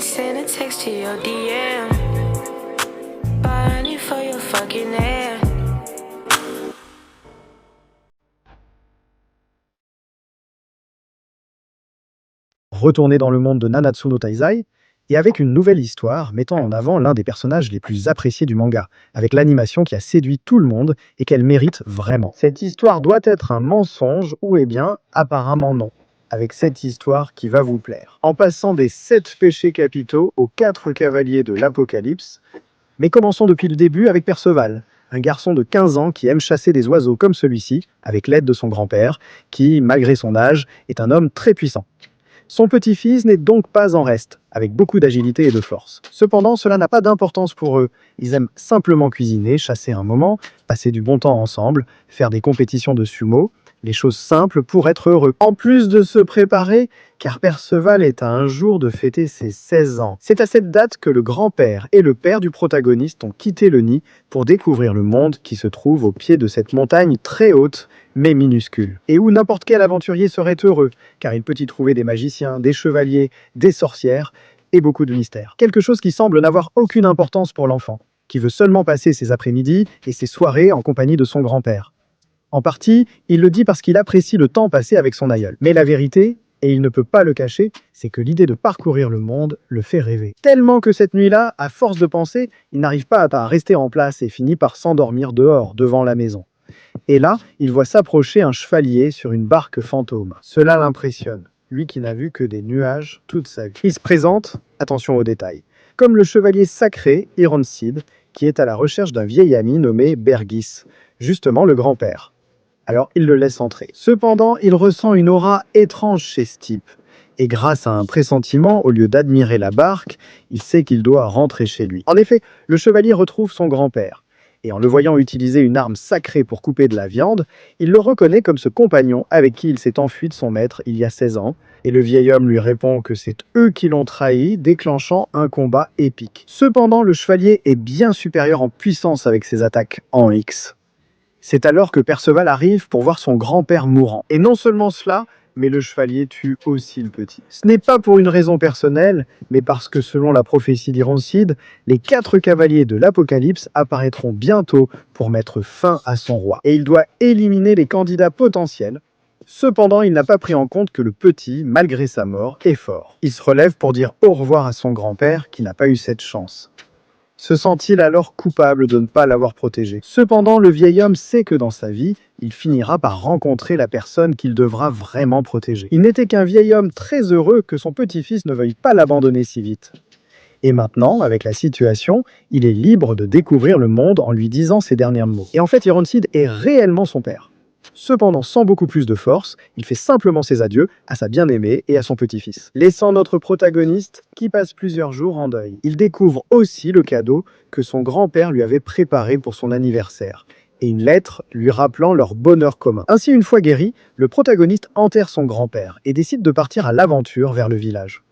send a text to your DM. Buying you for your fucking hair. Retourner dans le monde de Nanatsu no Taizai, et avec une nouvelle histoire mettant en avant l'un des personnages les plus appréciés du manga, avec l'animation qui a séduit tout le monde et qu'elle mérite vraiment. Cette histoire doit être un mensonge ou eh bien, apparemment non, avec cette histoire qui va vous plaire. En passant des 7 péchés capitaux aux 4 cavaliers de l'Apocalypse, mais commençons depuis le début avec Perceval, un garçon de 15 ans qui aime chasser des oiseaux comme celui-ci, avec l'aide de son grand-père, qui, malgré son âge, est un homme très puissant. Son petit-fils n'est donc pas en reste, avec beaucoup d'agilité et de force. Cependant, cela n'a pas d'importance pour eux. Ils aiment simplement cuisiner, chasser un moment, passer du bon temps ensemble, faire des compétitions de sumo, les choses simples pour être heureux. En plus de se préparer, car Perceval est à un jour de fêter ses 16 ans. C'est à cette date que le grand-père et le père du protagoniste ont quitté le nid pour découvrir le monde qui se trouve au pied de cette montagne très haute, mais minuscule, et où n'importe quel aventurier serait heureux, car il peut y trouver des magiciens, des chevaliers, des sorcières, et beaucoup de mystères. Quelque chose qui semble n'avoir aucune importance pour l'enfant, qui veut seulement passer ses après-midi et ses soirées en compagnie de son grand-père. En partie, il le dit parce qu'il apprécie le temps passé avec son aïeul. Mais la vérité, et il ne peut pas le cacher, c'est que l'idée de parcourir le monde le fait rêver. Tellement que cette nuit-là, à force de penser, il n'arrive pas à rester en place et finit par s'endormir dehors, devant la maison. Et là, il voit s'approcher un chevalier sur une barque fantôme. Cela l'impressionne, lui qui n'a vu que des nuages toute sa vie. Il se présente, attention aux détails, comme le chevalier sacré Ironsid, qui est à la recherche d'un vieil ami nommé Bergis, justement le grand-père. Alors il le laisse entrer. Cependant, il ressent une aura étrange chez ce type. Et grâce à un pressentiment, au lieu d'admirer la barque, il sait qu'il doit rentrer chez lui. En effet, le chevalier retrouve son grand-père. Et en le voyant utiliser une arme sacrée pour couper de la viande, il le reconnaît comme ce compagnon avec qui il s'est enfui de son maître il y a 16 ans, et le vieil homme lui répond que c'est eux qui l'ont trahi, déclenchant un combat épique. Cependant, le chevalier est bien supérieur en puissance avec ses attaques en X. C'est alors que Perceval arrive pour voir son grand-père mourant. Et non seulement cela, mais le chevalier tue aussi le petit. Ce n'est pas pour une raison personnelle, mais parce que selon la prophétie d'Ironsid, les 4 cavaliers de l'Apocalypse apparaîtront bientôt pour mettre fin à son roi. Et il doit éliminer les candidats potentiels. Cependant, il n'a pas pris en compte que le petit, malgré sa mort, est fort. Il se relève pour dire au revoir à son grand-père qui n'a pas eu cette chance. Se sent-il alors coupable de ne pas l'avoir protégé? Cependant, le vieil homme sait que dans sa vie, il finira par rencontrer la personne qu'il devra vraiment protéger. Il n'était qu'un vieil homme très heureux que son petit-fils ne veuille pas l'abandonner si vite. Et maintenant, avec la situation, il est libre de découvrir le monde en lui disant ses derniers mots. Et en fait, Ironsid est réellement son père. Cependant, sans beaucoup plus de force, il fait simplement ses adieux à sa bien-aimée et à son petit-fils, laissant notre protagoniste qui passe plusieurs jours en deuil. Il découvre aussi le cadeau que son grand-père lui avait préparé pour son anniversaire, et une lettre lui rappelant leur bonheur commun. Ainsi, une fois guéri, le protagoniste enterre son grand-père et décide de partir à l'aventure vers le village.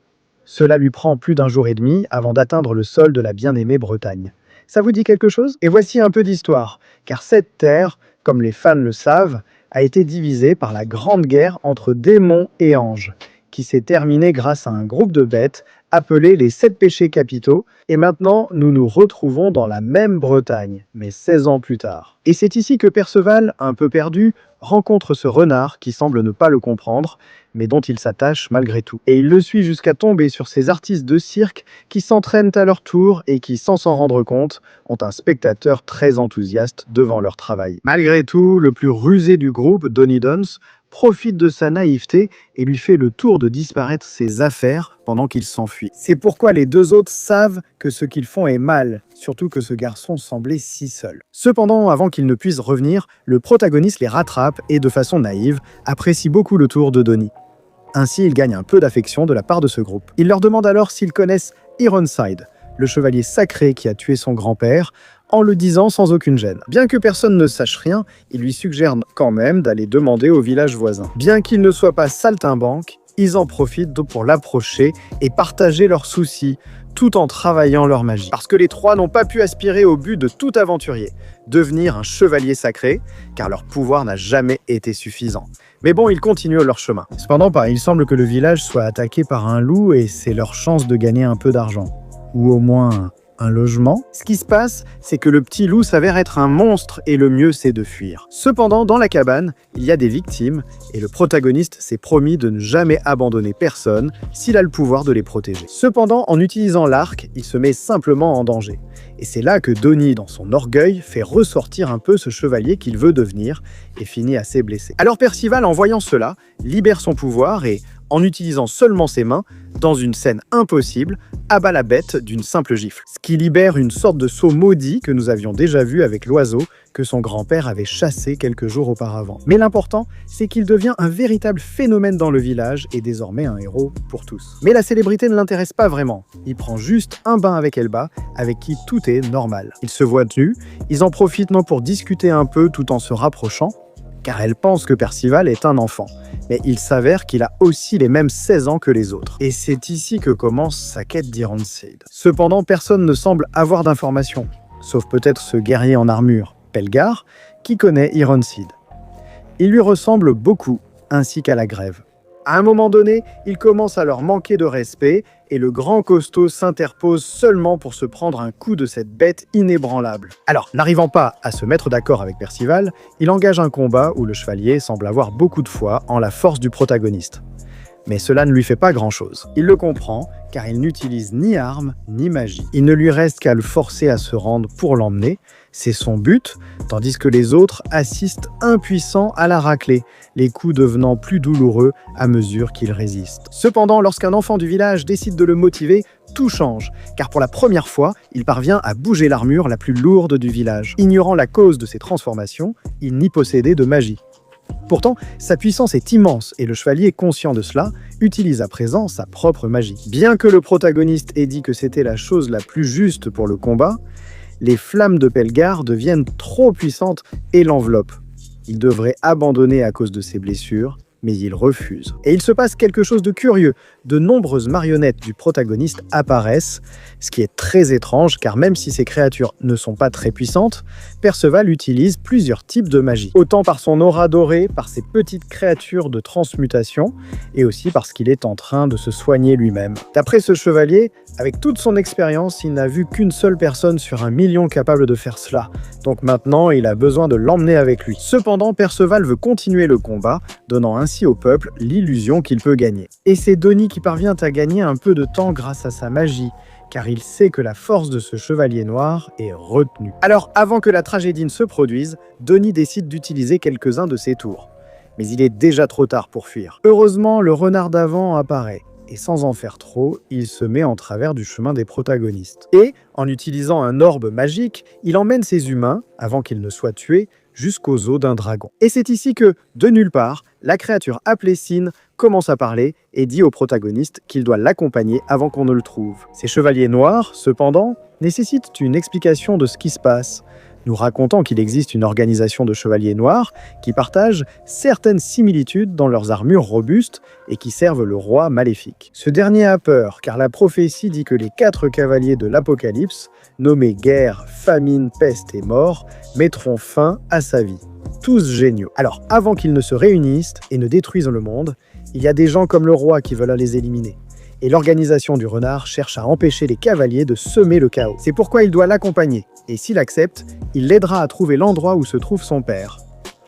Cela lui prend plus d'1 jour et demi avant d'atteindre le sol de la bien-aimée Bretagne. Ça vous dit quelque chose? Et voici un peu d'histoire, car cette terre, comme les fans le savent, a été divisée par la grande guerre entre démons et anges, qui s'est terminée grâce à un groupe de bêtes appelés les 7 péchés capitaux, et maintenant nous nous retrouvons dans la même Bretagne, mais 16 ans plus tard. Et c'est ici que Perceval, un peu perdu, rencontre ce renard qui semble ne pas le comprendre, mais dont il s'attache malgré tout. Et il le suit jusqu'à tomber sur ces artistes de cirque qui s'entraînent à leur tour et qui, sans s'en rendre compte, ont un spectateur très enthousiaste devant leur travail. Malgré tout, le plus rusé du groupe, Donny Dons, profite de sa naïveté et lui fait le tour de disparaître ses affaires pendant qu'il s'enfuit. C'est pourquoi les 2 autres savent que ce qu'ils font est mal, surtout que ce garçon semblait si seul. Cependant, avant qu'ils ne puissent revenir, le protagoniste les rattrape et, de façon naïve, apprécie beaucoup le tour de Donny. Ainsi, il gagne un peu d'affection de la part de ce groupe. Il leur demande alors s'ils connaissent Ironsid, le chevalier sacré qui a tué son grand-père, en le disant sans aucune gêne. Bien que personne ne sache rien, il lui suggère quand même d'aller demander au village voisin. Bien qu'il ne soit pas saltimbanque, ils en profitent donc pour l'approcher et partager leurs soucis, tout en travaillant leur magie. Parce que les trois n'ont pas pu aspirer au but de tout aventurier, devenir un chevalier sacré, car leur pouvoir n'a jamais été suffisant. Mais bon, ils continuent leur chemin. Cependant, il semble que le village soit attaqué par un loup et c'est leur chance de gagner un peu d'argent. Ou au moins un logement. Ce qui se passe, c'est que le petit loup s'avère être un monstre et le mieux c'est de fuir. Cependant, dans la cabane, il y a des victimes et le protagoniste s'est promis de ne jamais abandonner personne s'il a le pouvoir de les protéger. Cependant, en utilisant l'arc, il se met simplement en danger. Et c'est là que Donnie, dans son orgueil, fait ressortir un peu ce chevalier qu'il veut devenir et finit assez blessé. Alors Percival, en voyant cela, libère son pouvoir et, en utilisant seulement ses mains, dans une scène impossible, abat la bête d'une simple gifle. Ce qui libère une sorte de sceau maudit que nous avions déjà vu avec l'oiseau que son grand-père avait chassé quelques jours auparavant. Mais l'important, c'est qu'il devient un véritable phénomène dans le village et désormais un héros pour tous. Mais la célébrité ne l'intéresse pas vraiment. Il prend juste un bain avec Elba, avec qui tout est normal. Ils se voient nus, ils en profitent pour discuter un peu tout en se rapprochant, car elle pense que Percival est un enfant. Mais il s'avère qu'il a aussi les mêmes 16 ans que les autres. Et c'est ici que commence sa quête d'Ironseed. Cependant, personne ne semble avoir d'informations, sauf peut-être ce guerrier en armure, Pelgar, qui connaît Ironseed. Il lui ressemble beaucoup, ainsi qu'à la Grève. À un moment donné, il commence à leur manquer de respect et le grand costaud s'interpose seulement pour se prendre un coup de cette bête inébranlable. Alors, n'arrivant pas à se mettre d'accord avec Percival, il engage un combat où le chevalier semble avoir beaucoup de foi en la force du protagoniste. Mais cela ne lui fait pas grand-chose. Il le comprend, car il n'utilise ni arme ni magie. Il ne lui reste qu'à le forcer à se rendre pour l'emmener, c'est son but, tandis que les autres assistent impuissants à la raclée, les coups devenant plus douloureux à mesure qu'il résiste. Cependant, lorsqu'un enfant du village décide de le motiver, tout change, car pour la première fois, il parvient à bouger l'armure la plus lourde du village. Ignorant la cause de ces transformations, il n'y possédait de magie. Pourtant, sa puissance est immense et le chevalier, conscient de cela, utilise à présent sa propre magie. Bien que le protagoniste ait dit que c'était la chose la plus juste pour le combat, les flammes de Pelgar deviennent trop puissantes et l'enveloppent. Il devrait abandonner à cause de ses blessures, mais il refuse. Et il se passe quelque chose de curieux. De nombreuses marionnettes du protagoniste apparaissent, ce qui est très étrange car même si ces créatures ne sont pas très puissantes, Perceval utilise plusieurs types de magie. Autant par son aura dorée, par ses petites créatures de transmutation, et aussi parce qu'il est en train de se soigner lui-même. D'après ce chevalier, avec toute son expérience, il n'a vu qu'une seule personne sur 1 million capable de faire cela. Donc maintenant, il a besoin de l'emmener avec lui. Cependant, Perceval veut continuer le combat, donnant ainsi au peuple l'illusion qu'il peut gagner. Et c'est Donnie qui parvient à gagner un peu de temps grâce à sa magie, car il sait que la force de ce chevalier noir est retenue. Alors, avant que la tragédie ne se produise, Donnie décide d'utiliser quelques-uns de ses tours. Mais il est déjà trop tard pour fuir. Heureusement, le renard d'avant apparaît. Et sans en faire trop, il se met en travers du chemin des protagonistes. Et, en utilisant un orbe magique, il emmène ses humains, avant qu'ils ne soient tués, jusqu'aux os d'un dragon. Et c'est ici que, de nulle part, la créature appelée Sin commence à parler et dit au protagoniste qu'il doit l'accompagner avant qu'on ne le trouve. Ces chevaliers noirs, cependant, nécessitent une explication de ce qui se passe, nous racontant qu'il existe une organisation de chevaliers noirs qui partagent certaines similitudes dans leurs armures robustes et qui servent le roi maléfique. Ce dernier a peur, car la prophétie dit que les 4 cavaliers de l'Apocalypse, nommés guerre, famine, peste et mort, mettront fin à sa vie. Tous géniaux. Alors, avant qu'ils ne se réunissent et ne détruisent le monde, il y a des gens comme le roi qui veulent les éliminer. Et l'organisation du renard cherche à empêcher les cavaliers de semer le chaos. C'est pourquoi il doit l'accompagner, et s'il accepte, il l'aidera à trouver l'endroit où se trouve son père.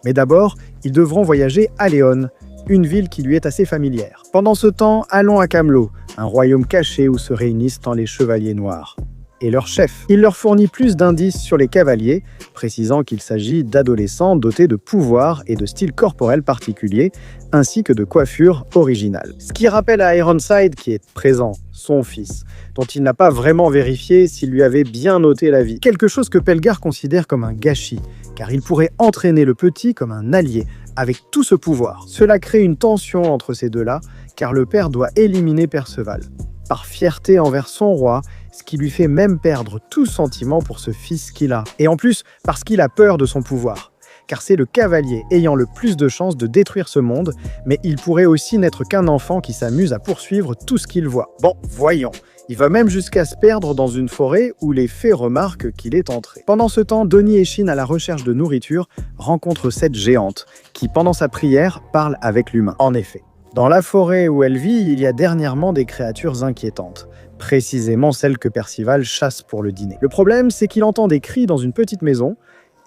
Mais d'abord, ils devront voyager à Léon, une ville qui lui est assez familière. Pendant ce temps, allons à Camelot, un royaume caché où se réunissent tant les chevaliers noirs. Et leur chef. Il leur fournit plus d'indices sur les cavaliers, précisant qu'il s'agit d'adolescents dotés de pouvoirs et de styles corporels particuliers, ainsi que de coiffures originales. Ce qui rappelle à Ironseed qui est présent, son fils, dont il n'a pas vraiment vérifié s'il lui avait bien noté la vie. Quelque chose que Pelgar considère comme un gâchis, car il pourrait entraîner le petit comme un allié, avec tout ce pouvoir. Cela crée une tension entre ces deux-là, car le père doit éliminer Perceval. Par fierté envers son roi, ce qui lui fait même perdre tout sentiment pour ce fils qu'il a. Et en plus, parce qu'il a peur de son pouvoir. car c'est le cavalier ayant le plus de chances de détruire ce monde, mais il pourrait aussi n'être qu'un enfant qui s'amuse à poursuivre tout ce qu'il voit. Bon, voyons. Il va même jusqu'à se perdre dans une forêt où les fées remarquent qu'il est entré. Pendant ce temps, Donnie et Shin, à la recherche de nourriture, rencontrent cette géante qui, pendant sa prière, parle avec l'humain. En effet, dans la forêt où elle vit, il y a dernièrement des créatures inquiétantes. Précisément celles que Percival chasse pour le dîner. Le problème, c'est qu'il entend des cris dans une petite maison,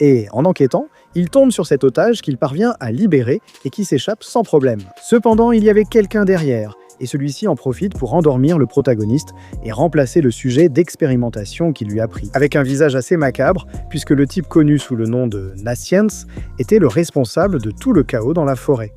et en enquêtant, il tombe sur cet otage qu'il parvient à libérer et qui s'échappe sans problème. Cependant, il y avait quelqu'un derrière, et celui-ci en profite pour endormir le protagoniste et remplacer le sujet d'expérimentation qu'il lui a pris. Avec un visage assez macabre, puisque le type connu sous le nom de Nascience était le responsable de tout le chaos dans la forêt.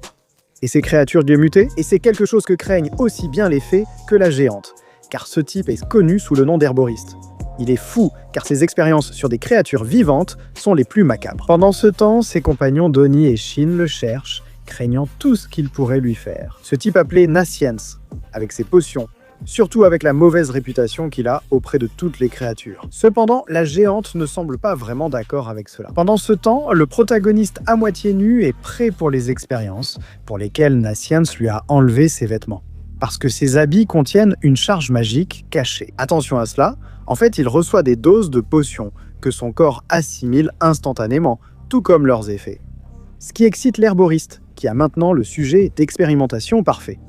Et ces créatures bien mutées, et c'est quelque chose que craignent aussi bien les fées que la géante, car ce type est connu sous le nom d'herboriste. Il est fou, car ses expériences sur des créatures vivantes sont les plus macabres. Pendant ce temps, ses compagnons Donnie et Shin le cherchent, craignant tout ce qu'il pourrait lui faire. Ce type appelé Nascience, avec ses potions, surtout avec la mauvaise réputation qu'il a auprès de toutes les créatures. Cependant, la géante ne semble pas vraiment d'accord avec cela. Pendant ce temps, le protagoniste à moitié nu est prêt pour les expériences, pour lesquelles Nascience lui a enlevé ses vêtements. Parce que ses habits contiennent une charge magique cachée. Attention à cela, en fait, il reçoit des doses de potions que son corps assimile instantanément, tout comme leurs effets. Ce qui excite l'herboriste, qui a maintenant le sujet d'expérimentation parfait.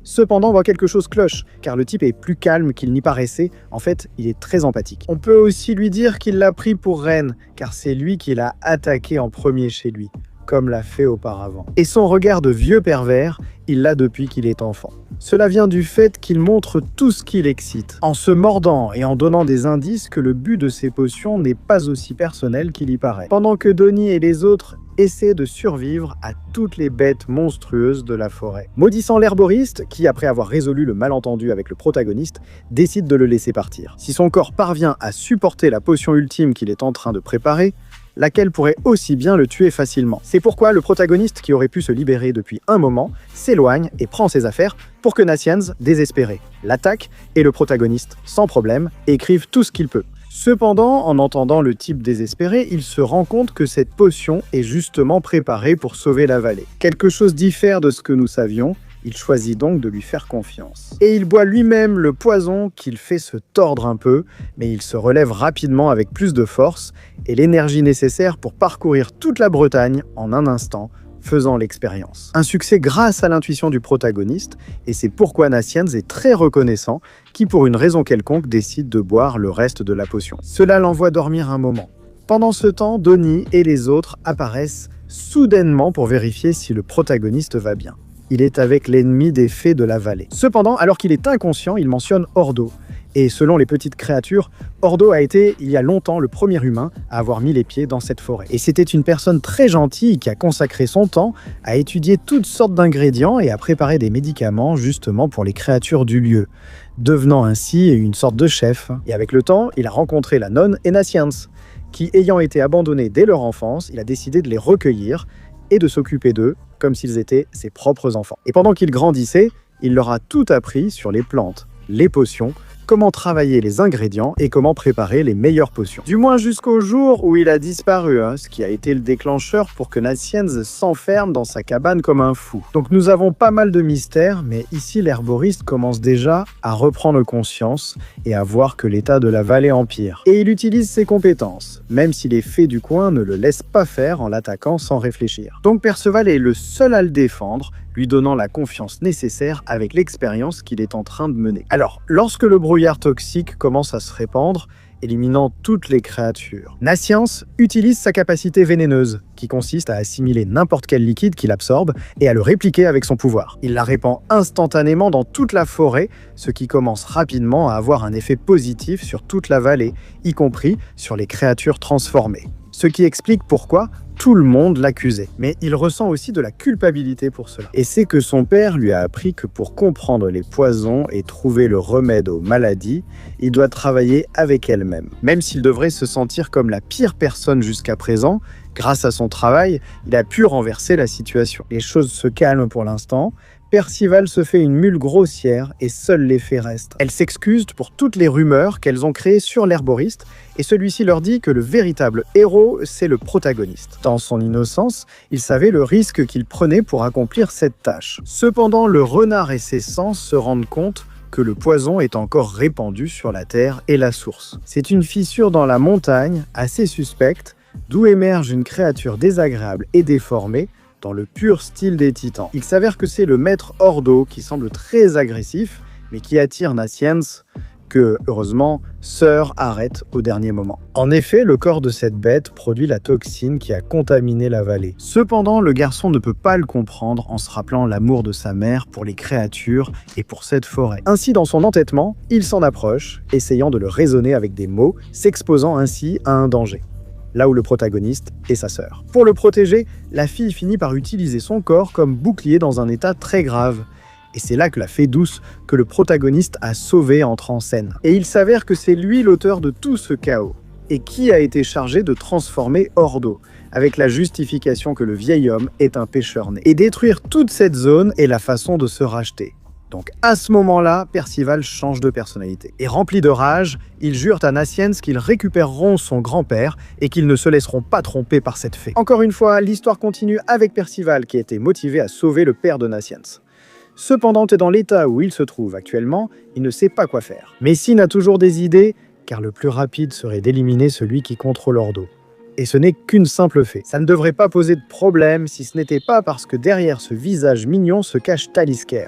Cependant, voit quelque chose cloche, car le type est plus calme qu'il n'y paraissait. En fait, il est très empathique. On peut aussi lui dire qu'il l'a pris pour reine, car c'est lui qui l'a attaqué en premier chez lui, comme l'a fait auparavant. Et son regard de vieux pervers, il l'a depuis qu'il est enfant. Cela vient du fait qu'il montre tout ce qui l'excite, en se mordant et en donnant des indices que le but de ces potions n'est pas aussi personnel qu'il y paraît. Pendant que Donnie et les autres essaient de survivre à toutes les bêtes monstrueuses de la forêt. Maudissant l'herboriste, qui, après avoir résolu le malentendu avec le protagoniste, décide de le laisser partir. Si son corps parvient à supporter la potion ultime qu'il est en train de préparer, laquelle pourrait aussi bien le tuer facilement. C'est pourquoi le protagoniste, qui aurait pu se libérer depuis un moment, s'éloigne et prend ses affaires pour que Nascience, désespéré, l'attaque et le protagoniste, sans problème, écrive tout ce qu'il peut. Cependant, en entendant le type désespéré, il se rend compte que cette potion est justement préparée pour sauver la vallée. Quelque chose diffère de ce que nous savions. Il choisit donc de lui faire confiance. Et il boit lui-même le poison qu'il fait se tordre un peu, mais il se relève rapidement avec plus de force et l'énergie nécessaire pour parcourir toute la Bretagne en un instant, faisant l'expérience. Un succès grâce à l'intuition du protagoniste, et c'est pourquoi Nascience est très reconnaissant, qui pour une raison quelconque décide de boire le reste de la potion. Cela l'envoie dormir un moment. Pendant ce temps, Donnie et les autres apparaissent soudainement pour vérifier si le protagoniste va bien. Il est avec l'ennemi des fées de la vallée. Cependant, alors qu'il est inconscient, il mentionne Ordo. Et selon les petites créatures, Ordo a été, il y a longtemps, le premier humain à avoir mis les pieds dans cette forêt. Et c'était une personne très gentille qui a consacré son temps à étudier toutes sortes d'ingrédients et à préparer des médicaments justement pour les créatures du lieu, devenant ainsi une sorte de chef. Et avec le temps, il a rencontré la nonne et Nascience, qui, ayant été abandonnés dès leur enfance, il a décidé de les recueillir et de s'occuper d'eux comme s'ils étaient ses propres enfants. Et pendant qu'ils grandissaient, il leur a tout appris sur les plantes, les potions, comment travailler les ingrédients et comment préparer les meilleures potions. Du moins jusqu'au jour où il a disparu, ce qui a été le déclencheur pour que Nascience s'enferme dans sa cabane comme un fou. Donc nous avons pas mal de mystères, mais ici l'herboriste commence déjà à reprendre conscience et à voir que l'état de la vallée empire. Et il utilise ses compétences, même si les fées du coin ne le laissent pas faire en l'attaquant sans réfléchir. Donc Perceval est le seul à le défendre, lui donnant la confiance nécessaire avec l'expérience qu'il est en train de mener. Alors, lorsque le brouillard toxique commence à se répandre, éliminant toutes les créatures, Nascience utilise sa capacité vénéneuse, qui consiste à assimiler n'importe quel liquide qu'il absorbe et à le répliquer avec son pouvoir. Il la répand instantanément dans toute la forêt, ce qui commence rapidement à avoir un effet positif sur toute la vallée, y compris sur les créatures transformées. Ce qui explique pourquoi tout le monde l'accusait. Mais il ressent aussi de la culpabilité pour cela. Et c'est que son père lui a appris que pour comprendre les poisons et trouver le remède aux maladies, il doit travailler avec elle-même. Même s'il devrait se sentir comme la pire personne jusqu'à présent, grâce à son travail, il a pu renverser la situation. Les choses se calment pour l'instant, Percival se fait une mule grossière et seuls les faits restent. Elle s'excuse pour toutes les rumeurs qu'elles ont créées sur l'herboriste et celui-ci leur dit que le véritable héros, c'est le protagoniste. Dans son innocence, il savait le risque qu'il prenait pour accomplir cette tâche. Cependant, le renard et ses sens se rendent compte que le poison est encore répandu sur la terre et la source. C'est une fissure dans la montagne, assez suspecte, d'où émerge une créature désagréable et déformée, dans le pur style des titans. Il s'avère que c'est le maître Ordo qui semble très agressif, mais qui attire Nascience, que, heureusement, Sœur arrête au dernier moment. En effet, le corps de cette bête produit la toxine qui a contaminé la vallée. Cependant, le garçon ne peut pas le comprendre en se rappelant l'amour de sa mère pour les créatures et pour cette forêt. Ainsi, dans son entêtement, il s'en approche, essayant de le raisonner avec des mots, s'exposant ainsi à un danger. Là où le protagoniste est sa sœur. Pour le protéger, la fille finit par utiliser son corps comme bouclier dans un état très grave. Et c'est là que la fée douce que le protagoniste a sauvé entre en scène. Et il s'avère que c'est lui l'auteur de tout ce chaos. Et qui a été chargé de transformer Ordo, avec la justification que le vieil homme est un pêcheur né. Et détruire toute cette zone est la façon de se racheter. Donc à ce moment-là, Percival change de personnalité. Et rempli de rage, ils jurent à Nascience qu'ils récupéreront son grand-père et qu'ils ne se laisseront pas tromper par cette fée. Encore une fois, l'histoire continue avec Percival qui était motivé à sauver le père de Nascience. Cependant, dans l'état où il se trouve actuellement, il ne sait pas quoi faire. Messine a toujours des idées, car le plus rapide serait d'éliminer celui qui contrôle Ordo. Et ce n'est qu'une simple fée. Ça ne devrait pas poser de problème si ce n'était pas parce que derrière ce visage mignon se cache Talisker,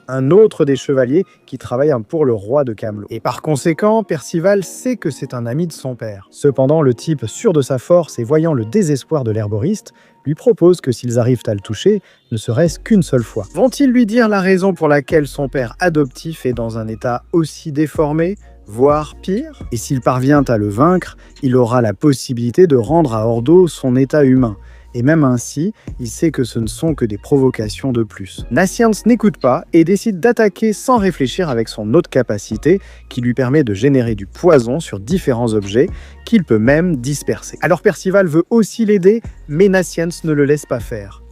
un autre des chevaliers qui travaille pour le roi de Camelot. Et par conséquent, Percival sait que c'est un ami de son père. Cependant, le type, sûr de sa force et voyant le désespoir de l'herboriste, lui propose que s'ils arrivent à le toucher, ne serait-ce qu'une seule fois. Vont-ils lui dire la raison pour laquelle son père adoptif est dans un état aussi déformé, voire pire? Et s'il parvient à le vaincre, il aura la possibilité de rendre à Ordo son état humain. Et même ainsi, il sait que ce ne sont que des provocations de plus. Nascience n'écoute pas et décide d'attaquer sans réfléchir avec son autre capacité qui lui permet de générer du poison sur différents objets qu'il peut même disperser. Alors Percival veut aussi l'aider, mais Nascience ne le laisse pas faire.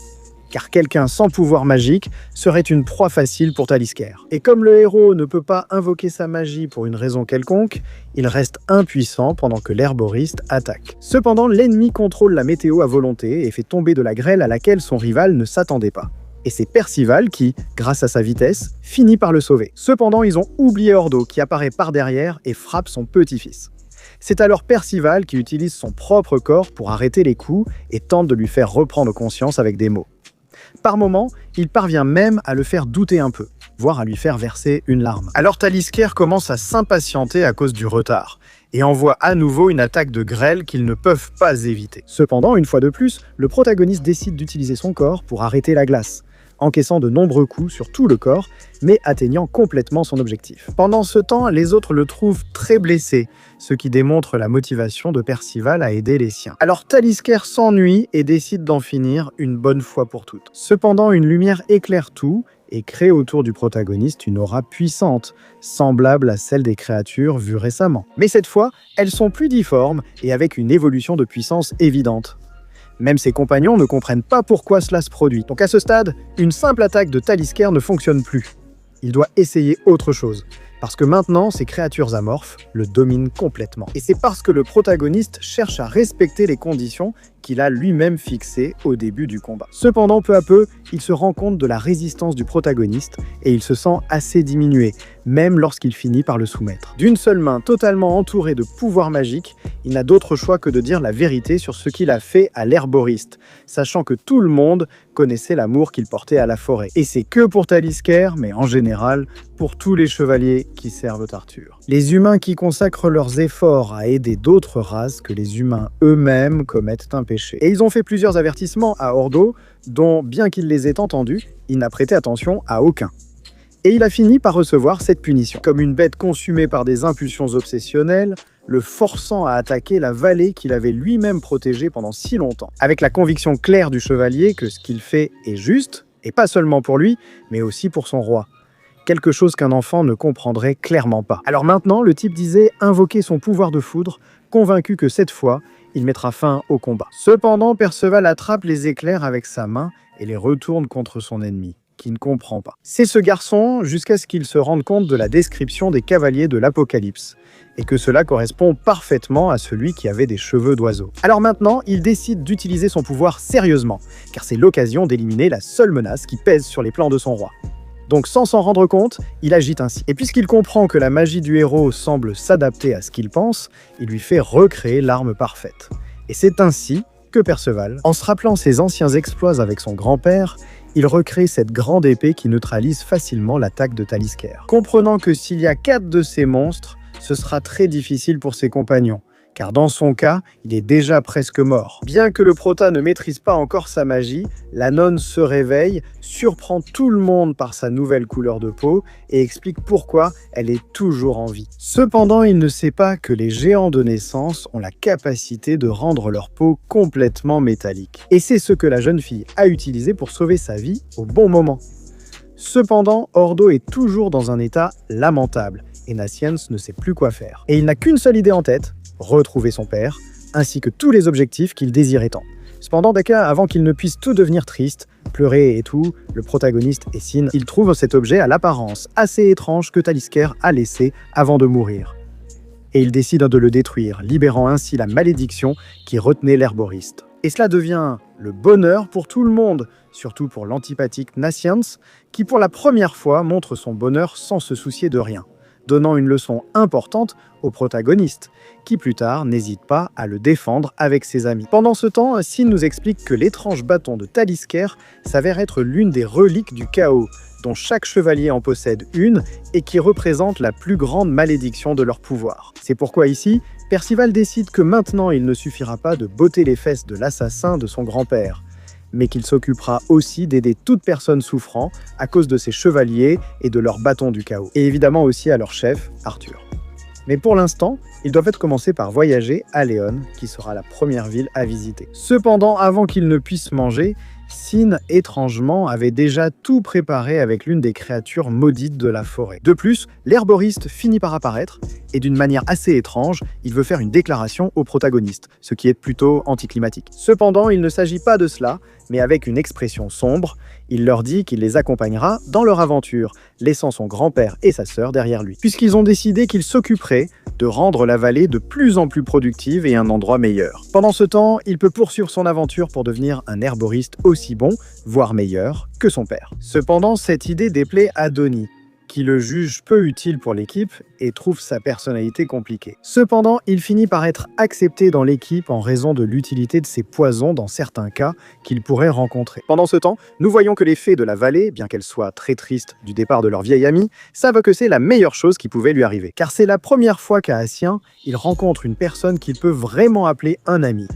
Car quelqu'un sans pouvoir magique serait une proie facile pour Talisker. Et comme le héros ne peut pas invoquer sa magie pour une raison quelconque, il reste impuissant pendant que l'herboriste attaque. Cependant, l'ennemi contrôle la météo à volonté et fait tomber de la grêle à laquelle son rival ne s'attendait pas. Et c'est Percival qui, grâce à sa vitesse, finit par le sauver. Cependant, ils ont oublié Ordo qui apparaît par derrière et frappe son petit-fils. C'est alors Percival qui utilise son propre corps pour arrêter les coups et tente de lui faire reprendre conscience avec des mots. Par moments, il parvient même à le faire douter un peu, voire à lui faire verser une larme. Alors Talisker commence à s'impatienter à cause du retard, et envoie à nouveau une attaque de grêle qu'ils ne peuvent pas éviter. Cependant, une fois de plus, le protagoniste décide d'utiliser son corps pour arrêter la glace, encaissant de nombreux coups sur tout le corps, mais atteignant complètement son objectif. Pendant ce temps, les autres le trouvent très blessé, ce qui démontre la motivation de Percival à aider les siens. Alors Talisker s'ennuie et décide d'en finir une bonne fois pour toutes. Cependant, une lumière éclaire tout et crée autour du protagoniste une aura puissante, semblable à celle des créatures vues récemment. Mais cette fois, elles sont plus difformes et avec une évolution de puissance évidente. Même ses compagnons ne comprennent pas pourquoi cela se produit. Donc à ce stade, une simple attaque de Talisker ne fonctionne plus. Il doit essayer autre chose. Parce que maintenant, ces créatures amorphes le dominent complètement. Et c'est parce que le protagoniste cherche à respecter les conditions qu'il a lui-même fixées au début du combat. Cependant, peu à peu, il se rend compte de la résistance du protagoniste et il se sent assez diminué, même lorsqu'il finit par le soumettre. D'une seule main, totalement entouré de pouvoirs magiques, il n'a d'autre choix que de dire la vérité sur ce qu'il a fait à l'herboriste, sachant que tout le monde connaissait l'amour qu'il portait à la forêt. Et c'est que pour Talisker, mais en général, pour tous les chevaliers qui servent Arthur. Les humains qui consacrent leurs efforts à aider d'autres races que les humains eux-mêmes commettent un péché. Et ils ont fait plusieurs avertissements à Ordo, dont, bien qu'il les ait entendus, il n'a prêté attention à aucun. Et il a fini par recevoir cette punition. Comme une bête consumée par des impulsions obsessionnelles, le forçant à attaquer la vallée qu'il avait lui-même protégée pendant si longtemps. Avec la conviction claire du chevalier que ce qu'il fait est juste, et pas seulement pour lui, mais aussi pour son roi. Quelque chose qu'un enfant ne comprendrait clairement pas. Alors maintenant, le type disait invoquer son pouvoir de foudre, convaincu que cette fois, il mettra fin au combat. Cependant, Perceval attrape les éclairs avec sa main et les retourne contre son ennemi. qui ne comprend pas. C'est ce garçon jusqu'à ce qu'il se rende compte de la description des cavaliers de l'Apocalypse, et que cela correspond parfaitement à celui qui avait des cheveux d'oiseau. Alors maintenant, il décide d'utiliser son pouvoir sérieusement, car c'est l'occasion d'éliminer la seule menace qui pèse sur les plans de son roi. Donc sans s'en rendre compte, il agite ainsi. Et puisqu'il comprend que la magie du héros semble s'adapter à ce qu'il pense, il lui fait recréer l'arme parfaite. Et c'est ainsi que Perceval, en se rappelant ses anciens exploits avec son grand-père, il recrée cette grande épée qui neutralise facilement l'attaque de Talisker. Comprenant que s'il y a 4 de ces monstres, ce sera très difficile pour ses compagnons, car dans son cas, il est déjà presque mort. Bien que le prota ne maîtrise pas encore sa magie, la nonne se réveille, surprend tout le monde par sa nouvelle couleur de peau et explique pourquoi elle est toujours en vie. Cependant, il ne sait pas que les géants de naissance ont la capacité de rendre leur peau complètement métallique. Et c'est ce que la jeune fille a utilisé pour sauver sa vie au bon moment. Cependant, Ordo est toujours dans un état lamentable, et Nassiens ne sait plus quoi faire. Et il n'a qu'une seule idée en tête, retrouver son père, ainsi que tous les objectifs qu'il désirait tant. Cependant, Daka, avant qu'il ne puisse tout devenir triste, pleurer et tout, le protagoniste et Sin, il trouve cet objet à l'apparence assez étrange que Talisker a laissé avant de mourir. Et il décide de le détruire, libérant ainsi la malédiction qui retenait l'herboriste. Et cela devient le bonheur pour tout le monde, surtout pour l'antipathique Nassiens, qui pour la première fois montre son bonheur sans se soucier de rien, donnant une leçon importante au protagoniste, qui plus tard n'hésite pas à le défendre avec ses amis. Pendant ce temps, Sin nous explique que l'étrange bâton de Talisker s'avère être l'une des reliques du chaos, dont chaque chevalier en possède une et qui représente la plus grande malédiction de leur pouvoir. C'est pourquoi ici, Perceval décide que maintenant il ne suffira pas de botter les fesses de l'assassin de son grand-père, mais qu'il s'occupera aussi d'aider toute personne souffrant à cause de ses chevaliers et de leur bâton du chaos. Et évidemment aussi à leur chef, Arthur. Mais pour l'instant, ils doivent commencer par voyager à Léon, qui sera la première ville à visiter. Cependant, avant qu'ils ne puissent manger, Sin, étrangement, avait déjà tout préparé avec l'une des créatures maudites de la forêt. De plus, l'herboriste finit par apparaître, et d'une manière assez étrange, il veut faire une déclaration au protagoniste, ce qui est plutôt anticlimatique. Cependant, il ne s'agit pas de cela, mais avec une expression sombre, il leur dit qu'il les accompagnera dans leur aventure, laissant son grand-père et sa sœur derrière lui, puisqu'ils ont décidé qu'il s'occuperait de rendre la vallée de plus en plus productive et un endroit meilleur. Pendant ce temps, il peut poursuivre son aventure pour devenir un herboriste aussi bon, voire meilleur, que son père. Cependant, cette idée déplaît à Donnie, qui le juge peu utile pour l'équipe et trouve sa personnalité compliquée. Cependant, il finit par être accepté dans l'équipe en raison de l'utilité de ses poisons dans certains cas qu'il pourrait rencontrer. Pendant ce temps, nous voyons que les fées de la vallée, bien qu'elles soient très tristes du départ de leur vieille amie, savent que c'est la meilleure chose qui pouvait lui arriver. Car c'est la première fois qu'à Hassien, il rencontre une personne qu'il peut vraiment appeler un ami.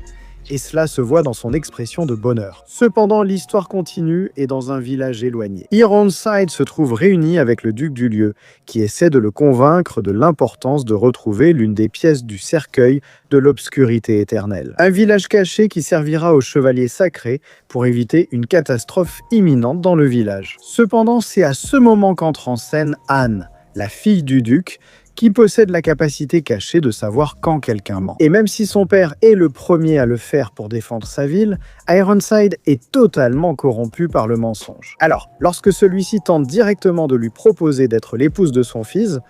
Et cela se voit dans son expression de bonheur. Cependant, l'histoire continue et dans un village éloigné. Ironside se trouve réuni avec le duc du lieu, qui essaie de le convaincre de l'importance de retrouver l'une des pièces du cercueil de l'obscurité éternelle. Un village caché qui servira aux chevaliers sacrés pour éviter une catastrophe imminente dans le village. Cependant, c'est à ce moment qu'entre en scène Anne, la fille du duc, qui possède la capacité cachée de savoir quand quelqu'un ment. Et même si son père est le premier à le faire pour défendre sa ville, Ironside est totalement corrompu par le mensonge. Alors, lorsque celui-ci tente directement de lui proposer d'être l'épouse de son fils,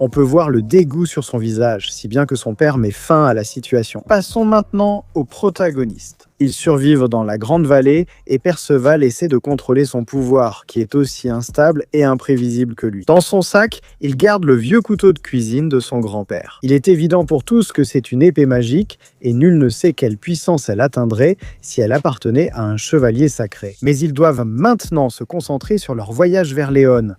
on peut voir le dégoût sur son visage, si bien que son père met fin à la situation. Passons maintenant aux protagonistes. Ils survivent dans la Grande Vallée et Perceval essaie de contrôler son pouvoir, qui est aussi instable et imprévisible que lui. Dans son sac, il garde le vieux couteau de cuisine de son grand-père. Il est évident pour tous que c'est une épée magique et nul ne sait quelle puissance elle atteindrait si elle appartenait à un chevalier sacré. Mais ils doivent maintenant se concentrer sur leur voyage vers Léon,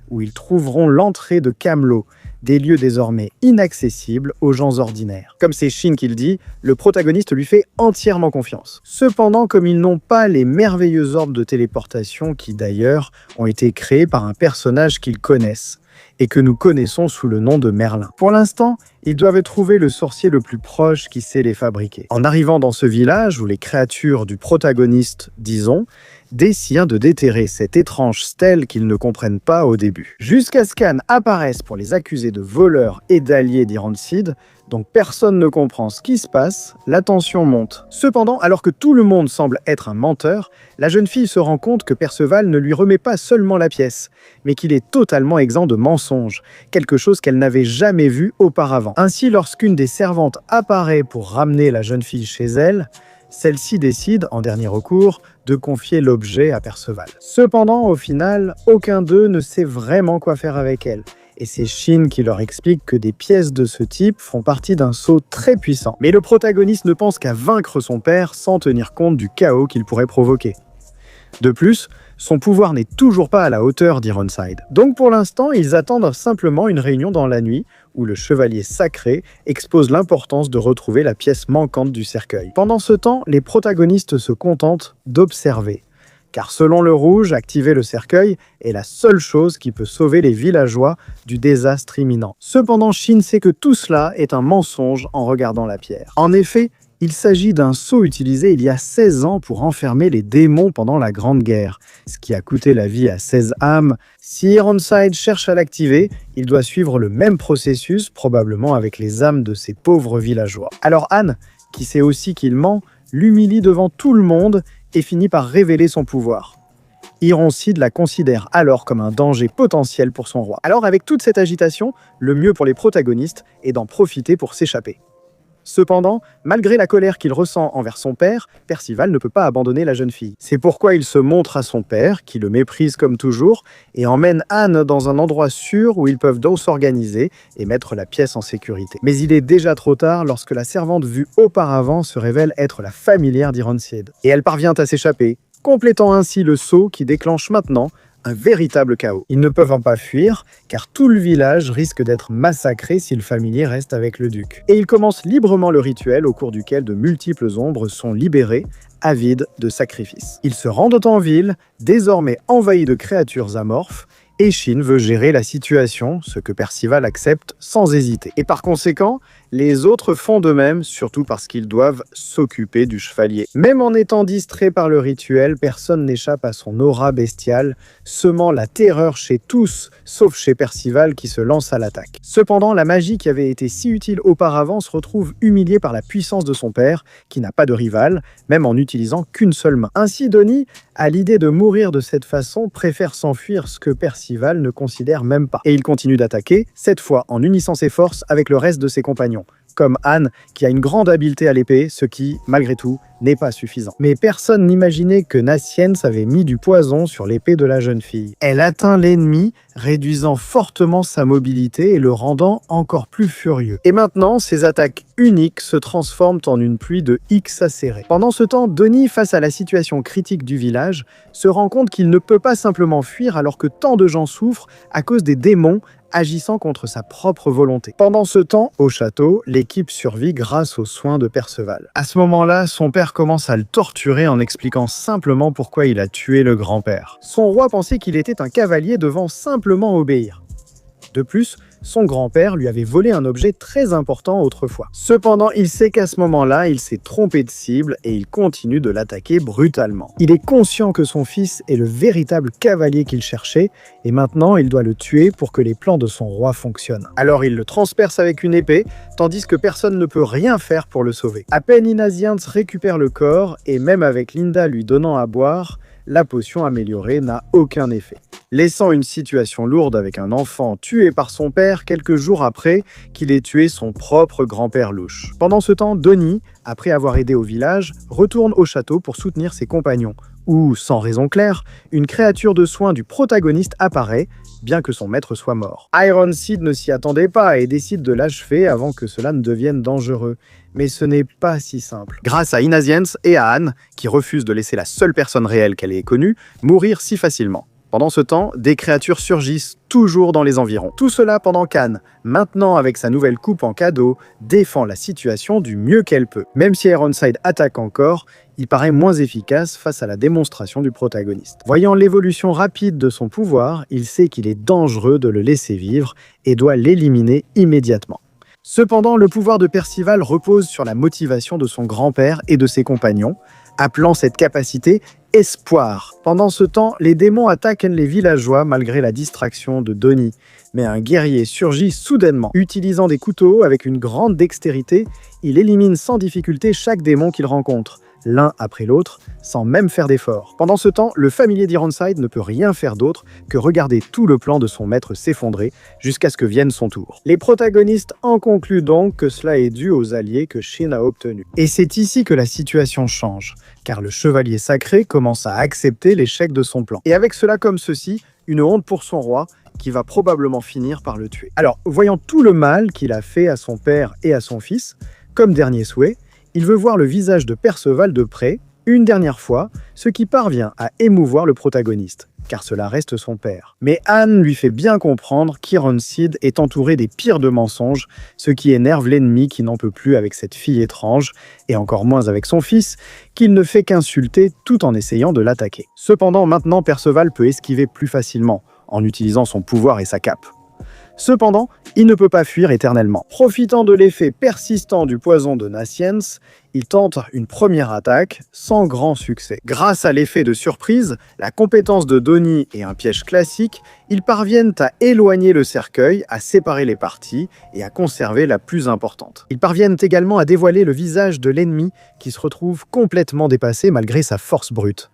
où ils trouveront l'entrée de Camelot, des lieux désormais inaccessibles aux gens ordinaires. Comme c'est Shin qui le dit, le protagoniste lui fait entièrement confiance. Cependant, comme ils n'ont pas les merveilleux orbes de téléportation qui d'ailleurs ont été créés par un personnage qu'ils connaissent et que nous connaissons sous le nom de Merlin. Pour l'instant, ils doivent trouver le sorcier le plus proche qui sait les fabriquer. En arrivant dans ce village où les créatures du protagoniste, disons, décide de déterrer cette étrange stèle qu'ils ne comprennent pas au début. Jusqu'à ce qu'Anne apparaisse pour les accuser de voleurs et d'alliés d'Ironseed, donc personne ne comprend ce qui se passe, la tension monte. Cependant, alors que tout le monde semble être un menteur, la jeune fille se rend compte que Perceval ne lui remet pas seulement la pièce, mais qu'il est totalement exempt de mensonges, quelque chose qu'elle n'avait jamais vu auparavant. Ainsi, lorsqu'une des servantes apparaît pour ramener la jeune fille chez elle, celle-ci décide, en dernier recours, de confier l'objet à Perceval. Cependant, au final, aucun d'eux ne sait vraiment quoi faire avec elle. Et c'est Shin qui leur explique que des pièces de ce type font partie d'un sceau très puissant. Mais le protagoniste ne pense qu'à vaincre son père sans tenir compte du chaos qu'il pourrait provoquer. De plus, son pouvoir n'est toujours pas à la hauteur d'Ironside. Donc pour l'instant, ils attendent simplement une réunion dans la nuit où le chevalier sacré expose l'importance de retrouver la pièce manquante du cercueil. Pendant ce temps, les protagonistes se contentent d'observer. Car selon le rouge, activer le cercueil est la seule chose qui peut sauver les villageois du désastre imminent. Cependant, Shin sait que tout cela est un mensonge en regardant la pierre. En effet, il s'agit d'un sceau utilisé il y a 16 ans pour enfermer les démons pendant la Grande Guerre, ce qui a coûté la vie à 16 âmes. Si Ironside cherche à l'activer, il doit suivre le même processus, probablement avec les âmes de ces pauvres villageois. Alors Anne, qui sait aussi qu'il ment, l'humilie devant tout le monde et finit par révéler son pouvoir. Ironseed la considère alors comme un danger potentiel pour son roi. Alors avec toute cette agitation, le mieux pour les protagonistes est d'en profiter pour s'échapper. Cependant, malgré la colère qu'il ressent envers son père, Perceval ne peut pas abandonner la jeune fille. C'est pourquoi il se montre à son père, qui le méprise comme toujours, et emmène Anne dans un endroit sûr où ils peuvent donc s'organiser et mettre la pièce en sécurité. Mais il est déjà trop tard lorsque la servante vue auparavant se révèle être la familière d'Ironseed. Et elle parvient à s'échapper, complétant ainsi le sceau qui déclenche maintenant un véritable chaos. Ils ne peuvent pas fuir, car tout le village risque d'être massacré si le familier reste avec le duc. Et ils commencent librement le rituel au cours duquel de multiples ombres sont libérées, avides de sacrifices. Ils se rendent en ville, désormais envahis de créatures amorphes, et Shin veut gérer la situation, ce que Perceval accepte sans hésiter. Et par conséquent, les autres font de même, surtout parce qu'ils doivent s'occuper du chevalier. Même en étant distrait par le rituel, personne n'échappe à son aura bestiale, semant la terreur chez tous, sauf chez Perceval qui se lance à l'attaque. Cependant, la magie qui avait été si utile auparavant se retrouve humiliée par la puissance de son père, qui n'a pas de rival, même en n'utilisant qu'une seule main. Ainsi, Donnie, à l'idée de mourir de cette façon, préfère s'enfuir, ce que Perceval ne considère même pas. Et il continue d'attaquer, cette fois en unissant ses forces avec le reste de ses compagnons, comme Anne, qui a une grande habileté à l'épée, ce qui, malgré tout, n'est pas suffisant. Mais personne n'imaginait que Naciens avait mis du poison sur l'épée de la jeune fille. Elle atteint l'ennemi, réduisant fortement sa mobilité et le rendant encore plus furieux. Et maintenant, ses attaques uniques se transforment en une pluie de X acérés. Pendant ce temps, Donnie, face à la situation critique du village, se rend compte qu'il ne peut pas simplement fuir alors que tant de gens souffrent à cause des démons agissant contre sa propre volonté. Pendant ce temps, au château, l'équipe survit grâce aux soins de Perceval. À ce moment-là, son père commence à le torturer en expliquant simplement pourquoi il a tué le grand-père. Son roi pensait qu'il était un cavalier devant simplement obéir. De plus, son grand-père lui avait volé un objet très important autrefois. Cependant, il sait qu'à ce moment-là, il s'est trompé de cible et il continue de l'attaquer brutalement. Il est conscient que son fils est le véritable cavalier qu'il cherchait et maintenant il doit le tuer pour que les plans de son roi fonctionnent. Alors il le transperce avec une épée, tandis que personne ne peut rien faire pour le sauver. À peine Inaziens récupère le corps et même avec Linda lui donnant à boire, la potion améliorée n'a aucun effet, laissant une situation lourde avec un enfant tué par son père quelques jours après qu'il ait tué son propre grand-père louche. Pendant ce temps, Donnie, après avoir aidé au village, retourne au château pour soutenir ses compagnons, où, sans raison claire, une créature de soin du protagoniste apparaît, bien que son maître soit mort. Ironseed ne s'y attendait pas et décide de l'achever avant que cela ne devienne dangereux. Mais ce n'est pas si simple. Grâce à Inaziens et à Anne, qui refusent de laisser la seule personne réelle qu'elle ait connue mourir si facilement. Pendant ce temps, des créatures surgissent toujours dans les environs. Tout cela pendant qu'Anne, maintenant avec sa nouvelle coupe en cadeau, défend la situation du mieux qu'elle peut. Même si Ironside attaque encore, il paraît moins efficace face à la démonstration du protagoniste. Voyant l'évolution rapide de son pouvoir, il sait qu'il est dangereux de le laisser vivre et doit l'éliminer immédiatement. Cependant, le pouvoir de Perceval repose sur la motivation de son grand-père et de ses compagnons, appelant cette capacité espoir. Pendant ce temps, les démons attaquent les villageois malgré la distraction de Donnie. Mais un guerrier surgit soudainement. Utilisant des couteaux avec une grande dextérité, il élimine sans difficulté chaque démon qu'il rencontre, l'un après l'autre, sans même faire d'effort. Pendant ce temps, le familier d'Ironside ne peut rien faire d'autre que regarder tout le plan de son maître s'effondrer jusqu'à ce que vienne son tour. Les protagonistes en concluent donc que cela est dû aux alliés que Shin a obtenus. Et c'est ici que la situation change, car le chevalier sacré commence à accepter l'échec de son plan. Et avec cela comme ceci, une honte pour son roi, qui va probablement finir par le tuer. Alors, voyant tout le mal qu'il a fait à son père et à son fils, comme dernier souhait, il veut voir le visage de Perceval de près, une dernière fois, ce qui parvient à émouvoir le protagoniste, car cela reste son père. Mais Anne lui fait bien comprendre qu'Ironside est entouré des pires de mensonges, ce qui énerve l'ennemi qui n'en peut plus avec cette fille étrange, et encore moins avec son fils, qu'il ne fait qu'insulter tout en essayant de l'attaquer. Cependant, maintenant, Perceval peut esquiver plus facilement, en utilisant son pouvoir et sa cape. Cependant, il ne peut pas fuir éternellement. Profitant de l'effet persistant du poison de Nascience, il tente une première attaque sans grand succès. Grâce à l'effet de surprise, la compétence de Donnie et un piège classique, ils parviennent à éloigner le cercueil, à séparer les parties et à conserver la plus importante. Ils parviennent également à dévoiler le visage de l'ennemi qui se retrouve complètement dépassé malgré sa force brute.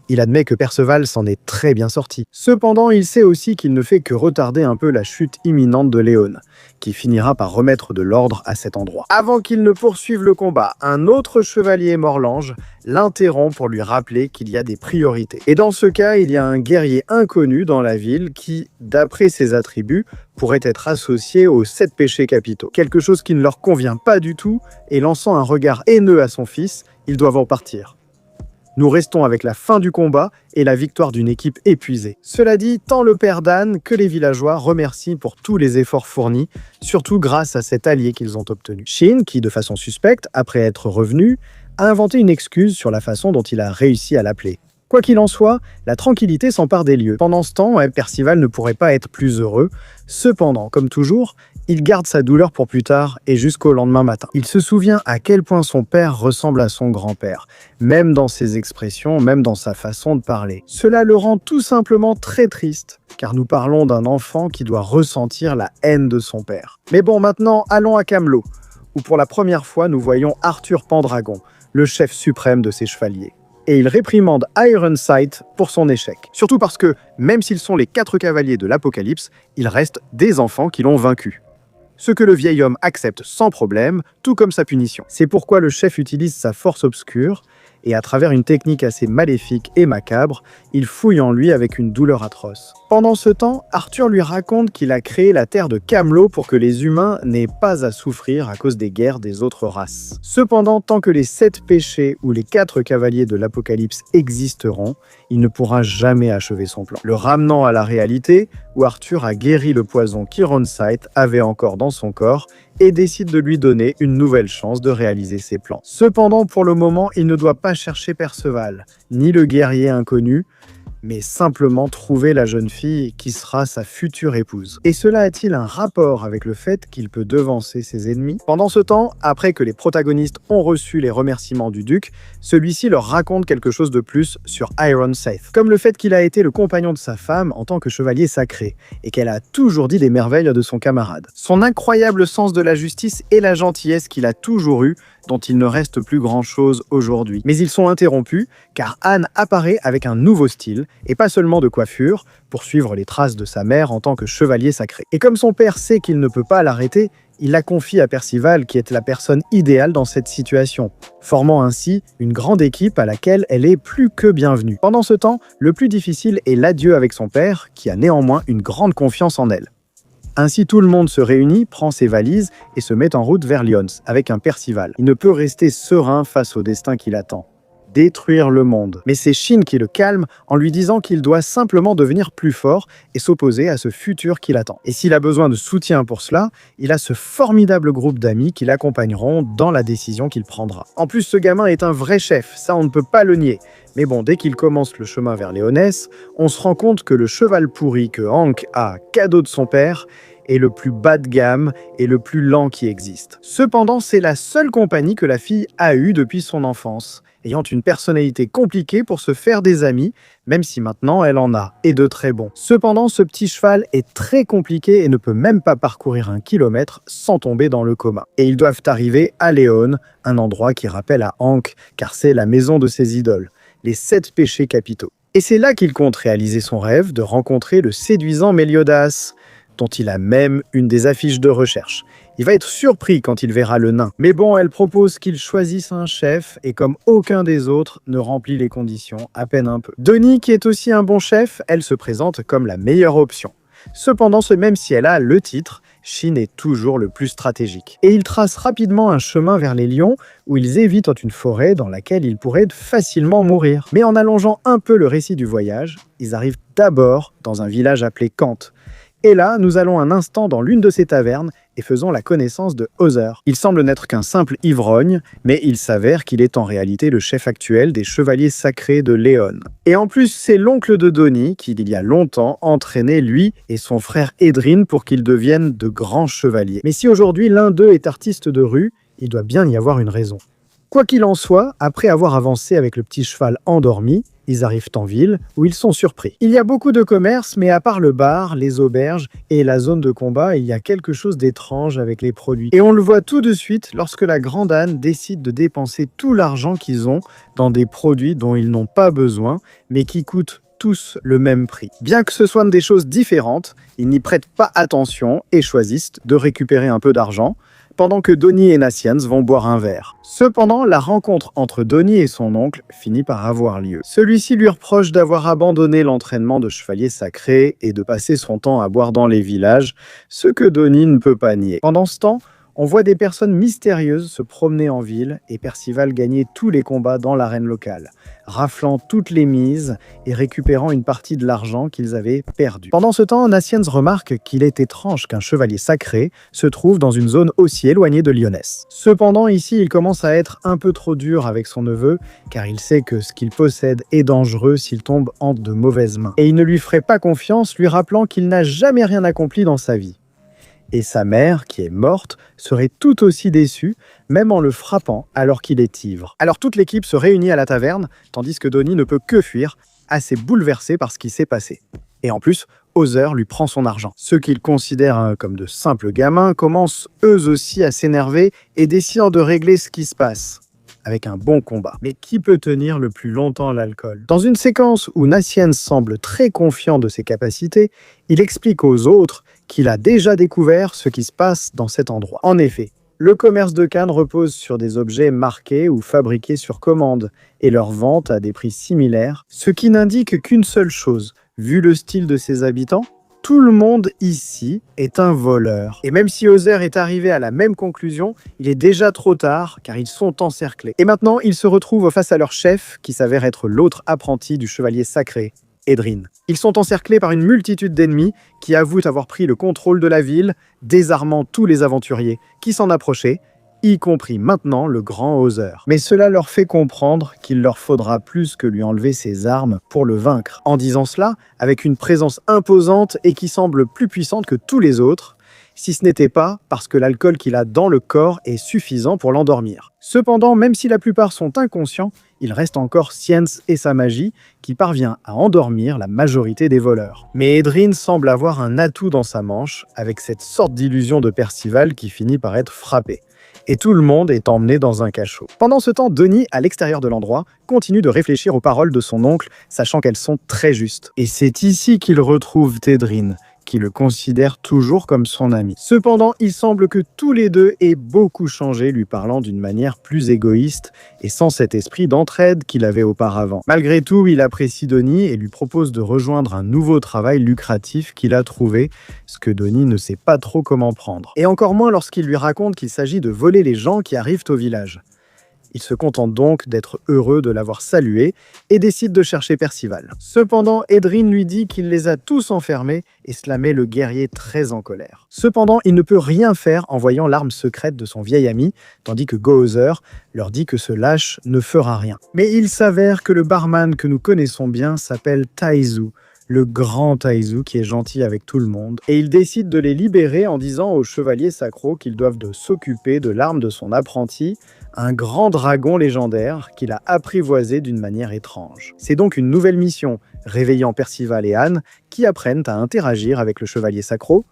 Il admet que Perceval s'en est très bien sorti. Cependant, il sait aussi qu'il ne fait que retarder un peu la chute imminente de Léon, qui finira par remettre de l'ordre à cet endroit. Avant qu'il ne poursuive le combat, un autre chevalier Morlange l'interrompt pour lui rappeler qu'il y a des priorités. Et dans ce cas, il y a un guerrier inconnu dans la ville qui, d'après ses attributs, pourrait être associé aux 7 péchés capitaux. Quelque chose qui ne leur convient pas du tout, et lançant un regard haineux à son fils, ils doivent en partir. Nous restons avec la fin du combat et la victoire d'une équipe épuisée. Cela dit, tant le père d'Anne que les villageois remercient pour tous les efforts fournis, surtout grâce à cet allié qu'ils ont obtenu. Shin, qui de façon suspecte, après être revenu, a inventé une excuse sur la façon dont il a réussi à l'appeler. Quoi qu'il en soit, la tranquillité s'empare des lieux. Pendant ce temps, Percival ne pourrait pas être plus heureux. Cependant, comme toujours, il garde sa douleur pour plus tard et jusqu'au lendemain matin. Il se souvient à quel point son père ressemble à son grand-père, même dans ses expressions, même dans sa façon de parler. Cela le rend tout simplement très triste, car nous parlons d'un enfant qui doit ressentir la haine de son père. Mais bon, maintenant, allons à Camelot, où pour la première fois nous voyons Arthur Pendragon, le chef suprême de ses chevaliers. Et il réprimande Ironside pour son échec. Surtout parce que, même s'ils sont les 4 cavaliers de l'Apocalypse, il reste des enfants qui l'ont vaincu. Ce que le vieil homme accepte sans problème, tout comme sa punition. C'est pourquoi le chef utilise sa force obscure, et à travers une technique assez maléfique et macabre, il fouille en lui avec une douleur atroce. Pendant ce temps, Arthur lui raconte qu'il a créé la terre de Camelot pour que les humains n'aient pas à souffrir à cause des guerres des autres races. Cependant, tant que les 7 péchés ou les 4 cavaliers de l'Apocalypse existeront, il ne pourra jamais achever son plan. Le ramenant à la réalité, où Arthur a guéri le poison qu'Ironside avait encore dans son corps et décide de lui donner une nouvelle chance de réaliser ses plans. Cependant, pour le moment, il ne doit pas chercher Perceval, ni le guerrier inconnu, mais simplement trouver la jeune fille qui sera sa future épouse. Et cela a-t-il un rapport avec le fait qu'il peut devancer ses ennemis? Pendant ce temps, après que les protagonistes ont reçu les remerciements du duc, celui-ci leur raconte quelque chose de plus sur Ironside, comme le fait qu'il a été le compagnon de sa femme en tant que chevalier sacré, et qu'elle a toujours dit des merveilles de son camarade. Son incroyable sens de la justice et la gentillesse qu'il a toujours eu, dont il ne reste plus grand-chose aujourd'hui. Mais ils sont interrompus, car Anne apparaît avec un nouveau style, et pas seulement de coiffure, pour suivre les traces de sa mère en tant que chevalier sacré. Et comme son père sait qu'il ne peut pas l'arrêter, il la confie à Percival, qui est la personne idéale dans cette situation, formant ainsi une grande équipe à laquelle elle est plus que bienvenue. Pendant ce temps, le plus difficile est l'adieu avec son père, qui a néanmoins une grande confiance en elle. Ainsi, tout le monde se réunit, prend ses valises et se met en route vers Lyons, avec un Percival. Il ne peut rester serein face au destin qui l'attend. Détruire le monde. Mais c'est Shin qui le calme en lui disant qu'il doit simplement devenir plus fort et s'opposer à ce futur qui l'attend. Et s'il a besoin de soutien pour cela, il a ce formidable groupe d'amis qui l'accompagneront dans la décision qu'il prendra. En plus, ce gamin est un vrai chef, ça on ne peut pas le nier. Mais bon, dès qu'il commence le chemin vers Léonesse, on se rend compte que le cheval pourri que Hank a, cadeau de son père, est le plus bas de gamme et le plus lent qui existe. Cependant, c'est la seule compagnie que la fille a eue depuis son enfance. ayant une personnalité compliquée pour se faire des amis, même si maintenant elle en a, et de très bons. Cependant, ce petit cheval est très compliqué et ne peut même pas parcourir 1 kilomètre sans tomber dans le coma. Et ils doivent arriver à Léon, un endroit qui rappelle à Ankh, car c'est la maison de ses idoles, les 7 péchés capitaux. Et c'est là qu'il compte réaliser son rêve de rencontrer le séduisant Méliodas, dont il a même une des affiches de recherche. Il va être surpris quand il verra le nain. Mais bon, elle propose qu'il choisisse un chef, et comme aucun des autres ne remplit les conditions, à peine un peu. Donnie, qui est aussi un bon chef, elle se présente comme la meilleure option. Cependant, même si elle a le titre, Shin est toujours le plus stratégique. Et ils tracent rapidement un chemin vers les lions, où ils évitent une forêt dans laquelle ils pourraient facilement mourir. Mais en allongeant un peu le récit du voyage, ils arrivent d'abord dans un village appelé Kant. Et là, nous allons un instant dans l'une de ces tavernes et faisons la connaissance de Other. Il semble n'être qu'un simple ivrogne, mais il s'avère qu'il est en réalité le chef actuel des chevaliers sacrés de Léon. Et en plus, c'est l'oncle de Donnie qui, il y a longtemps, entraînait lui et son frère Edrin pour qu'ils deviennent de grands chevaliers. Mais si aujourd'hui l'un d'eux est artiste de rue, il doit bien y avoir une raison. Quoi qu'il en soit, après avoir avancé avec le petit cheval endormi, ils arrivent en ville, où ils sont surpris. Il y a beaucoup de commerces, mais à part le bar, les auberges et la zone de combat, il y a quelque chose d'étrange avec les produits. Et on le voit tout de suite lorsque la Grande Anne décide de dépenser tout l'argent qu'ils ont dans des produits dont ils n'ont pas besoin, mais qui coûtent tous le même prix. Bien que ce soient des choses différentes, ils n'y prêtent pas attention et choisissent de récupérer un peu d'argent, pendant que Donnie et Nassians vont boire un verre. Cependant, la rencontre entre Donnie et son oncle finit par avoir lieu. Celui-ci lui reproche d'avoir abandonné l'entraînement de chevalier sacré et de passer son temps à boire dans les villages, ce que Donnie ne peut pas nier. Pendant ce temps, on voit des personnes mystérieuses se promener en ville et Percival gagner tous les combats dans l'arène locale, raflant toutes les mises et récupérant une partie de l'argent qu'ils avaient perdu. Pendant ce temps, Nassians remarque qu'il est étrange qu'un chevalier sacré se trouve dans une zone aussi éloignée de Lyonesse. Cependant, ici, il commence à être un peu trop dur avec son neveu, car il sait que ce qu'il possède est dangereux s'il tombe entre de mauvaises mains. Et il ne lui ferait pas confiance, lui rappelant qu'il n'a jamais rien accompli dans sa vie. Et sa mère, qui est morte, serait tout aussi déçue, même en le frappant alors qu'il est ivre. Alors toute l'équipe se réunit à la taverne, tandis que Donnie ne peut que fuir, assez bouleversé par ce qui s'est passé. Et en plus, Other lui prend son argent. Ceux qu'il considère comme de simples gamins commencent eux aussi à s'énerver et décident de régler ce qui se passe, avec un bon combat. Mais qui peut tenir le plus longtemps l'alcool? Dans une séquence où Nassians semble très confiant de ses capacités, il explique aux autres qu'il a déjà découvert ce qui se passe dans cet endroit. En effet, le commerce de Cannes repose sur des objets marqués ou fabriqués sur commande et leur vente à des prix similaires, ce qui n'indique qu'une seule chose. Vu le style de ses habitants, tout le monde ici est un voleur. Et même si Other est arrivé à la même conclusion, il est déjà trop tard car ils sont encerclés. Et maintenant, ils se retrouvent face à leur chef qui s'avère être l'autre apprenti du chevalier sacré, Edrin. Ils sont encerclés par une multitude d'ennemis qui avouent avoir pris le contrôle de la ville, désarmant tous les aventuriers qui s'en approchaient, y compris maintenant le grand Other. Mais cela leur fait comprendre qu'il leur faudra plus que lui enlever ses armes pour le vaincre. En disant cela, avec une présence imposante et qui semble plus puissante que tous les autres, si ce n'était pas parce que l'alcool qu'il a dans le corps est suffisant pour l'endormir. Cependant, même si la plupart sont inconscients, il reste encore Science et sa magie qui parvient à endormir la majorité des voleurs. Mais Edrin semble avoir un atout dans sa manche, avec cette sorte d'illusion de Percival qui finit par être frappé. Et tout le monde est emmené dans un cachot. Pendant ce temps, Donnie, à l'extérieur de l'endroit, continue de réfléchir aux paroles de son oncle, sachant qu'elles sont très justes. Et c'est ici qu'il retrouve Tedrin, qui le considère toujours comme son ami. Cependant, il semble que tous les deux aient beaucoup changé, lui parlant d'une manière plus égoïste et sans cet esprit d'entraide qu'il avait auparavant. Malgré tout, il apprécie Donnie et lui propose de rejoindre un nouveau travail lucratif qu'il a trouvé, ce que Donnie ne sait pas trop comment prendre. Et encore moins lorsqu'il lui raconte qu'il s'agit de voler les gens qui arrivent au village. Il se contente donc d'être heureux de l'avoir salué et décide de chercher Percival. Cependant, Edrin lui dit qu'il les a tous enfermés et cela met le guerrier très en colère. Cependant, il ne peut rien faire en voyant l'arme secrète de son vieil ami, tandis que Gozer leur dit que ce lâche ne fera rien. Mais il s'avère que le barman que nous connaissons bien s'appelle Taizu, le grand Taizu qui est gentil avec tout le monde, et il décide de les libérer en disant aux chevaliers sacros qu'ils doivent s'occuper de l'arme de son apprenti, un grand dragon légendaire qu'il a apprivoisé d'une manière étrange. C'est donc une nouvelle mission, réveillant Percival et Anne, qui apprennent à interagir avec le chevalier sacro,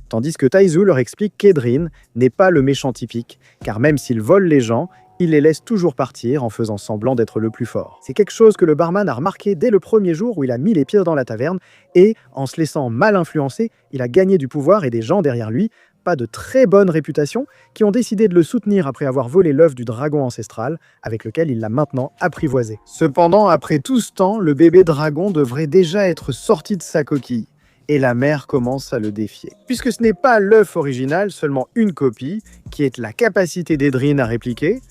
tandis que Taizu leur explique qu'Edrin n'est pas le méchant typique, car même s'il vole les gens, il les laisse toujours partir en faisant semblant d'être le plus fort. C'est quelque chose que le barman a remarqué dès le premier jour où il a mis les pieds dans la taverne, et en se laissant mal influencer, il a gagné du pouvoir et des gens derrière lui, pas de très bonne réputation, qui ont décidé de le soutenir après avoir volé l'œuf du dragon ancestral, avec lequel il l'a maintenant apprivoisé. Cependant, après tout ce temps, le bébé dragon devrait déjà être sorti de sa coquille. Et la mère commence à le défier. Puisque ce n'est pas l'œuf original, seulement une copie, qui est la capacité d'Edrin à répliquer,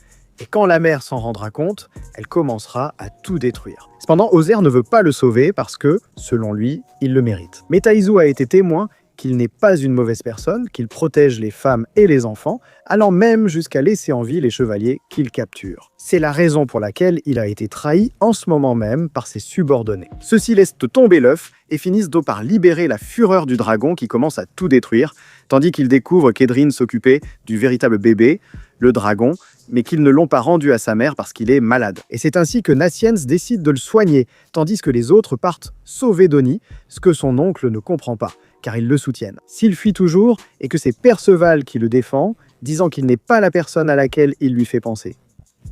et quand la mère s'en rendra compte, elle commencera à tout détruire. Cependant, Ozer ne veut pas le sauver parce que, selon lui, il le mérite. Mais Taizu a été témoin qu'il n'est pas une mauvaise personne, qu'il protège les femmes et les enfants, allant même jusqu'à laisser en vie les chevaliers qu'il capture. C'est la raison pour laquelle il a été trahi en ce moment même par ses subordonnés. Ceux-ci laissent tomber l'œuf et finissent d'eau par libérer la fureur du dragon qui commence à tout détruire, tandis qu'ils découvrent qu'Edrin s'occupait du véritable bébé, le dragon, mais qu'ils ne l'ont pas rendu à sa mère parce qu'il est malade. Et c'est ainsi que Nassiens décide de le soigner, tandis que les autres partent sauver Donnie, ce que son oncle ne comprend pas, car ils le soutiennent. S'il fuit toujours, et que c'est Perceval qui le défend, disant qu'il n'est pas la personne à laquelle il lui fait penser.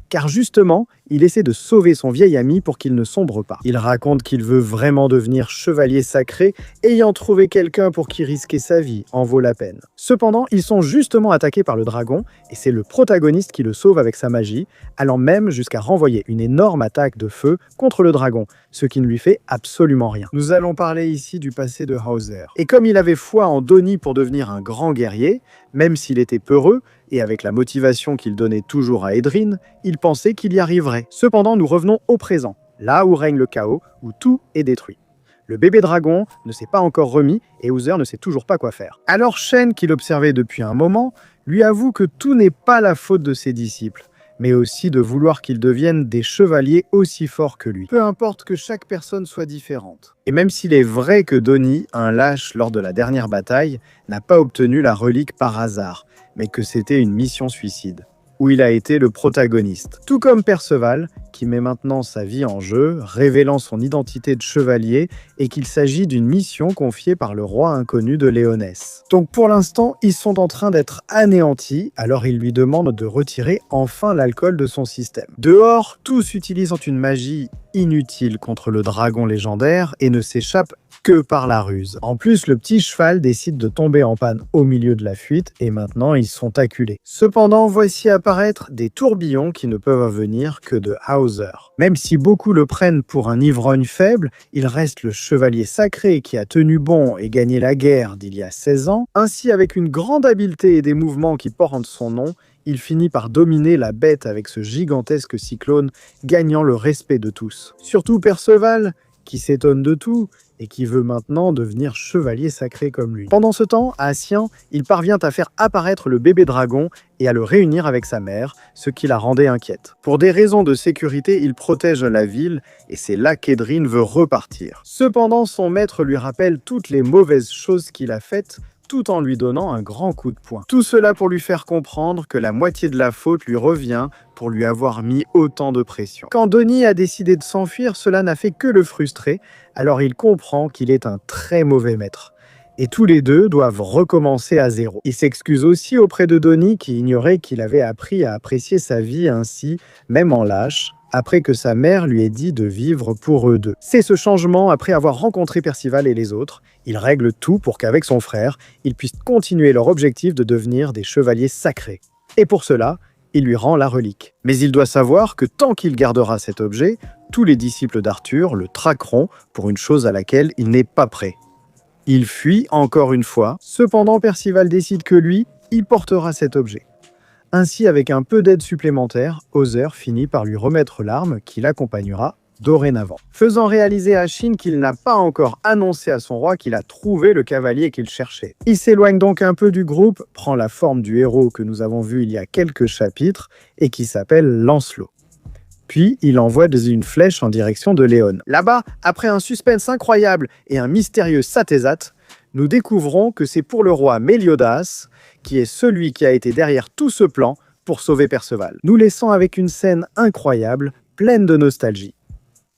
Car justement, il essaie de sauver son vieil ami pour qu'il ne sombre pas. Il raconte qu'il veut vraiment devenir chevalier sacré, ayant trouvé quelqu'un pour qui risquer sa vie en vaut la peine. Cependant, ils sont justement attaqués par le dragon, et c'est le protagoniste qui le sauve avec sa magie, allant même jusqu'à renvoyer une énorme attaque de feu contre le dragon, ce qui ne lui fait absolument rien. Nous allons parler ici du passé de Hauser. Et comme il avait foi en Donnie pour devenir un grand guerrier, même s'il était peureux, et avec la motivation qu'il donnait toujours à Edrin, il pensait qu'il y arriverait. Cependant, nous revenons au présent, là où règne le chaos, où tout est détruit. Le bébé dragon ne s'est pas encore remis et Hauser ne sait toujours pas quoi faire. Alors Shen, qui l'observait depuis un moment, lui avoue que tout n'est pas la faute de ses disciples, mais aussi de vouloir qu'ils deviennent des chevaliers aussi forts que lui. Peu importe que chaque personne soit différente. Et même s'il est vrai que Donnie, un lâche lors de la dernière bataille, n'a pas obtenu la relique par hasard, mais que c'était une mission suicide, où il a été le protagoniste. Tout comme Perceval, qui met maintenant sa vie en jeu, révélant son identité de chevalier, et qu'il s'agit d'une mission confiée par le roi inconnu de Léonesse. Donc pour l'instant, ils sont en train d'être anéantis, alors il lui demande de retirer enfin l'alcool de son système. Dehors, tous utilisant une magie inutile contre le dragon légendaire et ne s'échappent que par la ruse. En plus, le petit cheval décide de tomber en panne au milieu de la fuite et maintenant ils sont acculés. Cependant, voici apparaître des tourbillons qui ne peuvent venir que de Hauser. Même si beaucoup le prennent pour un ivrogne faible, il reste le chevalier sacré qui a tenu bon et gagné la guerre d'il y a 16 ans. Ainsi, avec une grande habileté et des mouvements qui portent son nom, il finit par dominer la bête avec ce gigantesque cyclone, gagnant le respect de tous. Surtout Perceval, qui s'étonne de tout et qui veut maintenant devenir chevalier sacré comme lui. Pendant ce temps, à Sien, il parvient à faire apparaître le bébé dragon et à le réunir avec sa mère, ce qui la rendait inquiète. Pour des raisons de sécurité, il protège la ville et c'est là qu'Edrin veut repartir. Cependant, son maître lui rappelle toutes les mauvaises choses qu'il a faites, tout en lui donnant un grand coup de poing. Tout cela pour lui faire comprendre que la moitié de la faute lui revient pour lui avoir mis autant de pression. Quand Donnie a décidé de s'enfuir, cela n'a fait que le frustrer, alors il comprend qu'il est un très mauvais maître. Et tous les deux doivent recommencer à zéro. Il s'excuse aussi auprès de Donnie qui ignorait qu'il avait appris à apprécier sa vie ainsi, même en lâche, après que sa mère lui ait dit de vivre pour eux deux. C'est ce changement après avoir rencontré Percival et les autres. Il règle tout pour qu'avec son frère, ils puissent continuer leur objectif de devenir des chevaliers sacrés. Et pour cela, il lui rend la relique. Mais il doit savoir que tant qu'il gardera cet objet, tous les disciples d'Arthur le traqueront pour une chose à laquelle il n'est pas prêt. Il fuit encore une fois. Cependant, Percival décide que lui, il portera cet objet. Ainsi, avec un peu d'aide supplémentaire, Hauser finit par lui remettre l'arme qui l'accompagnera dorénavant, faisant réaliser à Shin qu'il n'a pas encore annoncé à son roi qu'il a trouvé le cavalier qu'il cherchait. Il s'éloigne donc un peu du groupe, prend la forme du héros que nous avons vu il y a quelques chapitres et qui s'appelle Lancelot. Puis il envoie une flèche en direction de Léon. Là-bas, après un suspense incroyable et un mystérieux satésat, nous découvrons que c'est pour le roi Méliodas, qui est celui qui a été derrière tout ce plan pour sauver Perceval, nous laissant avec une scène incroyable, pleine de nostalgie.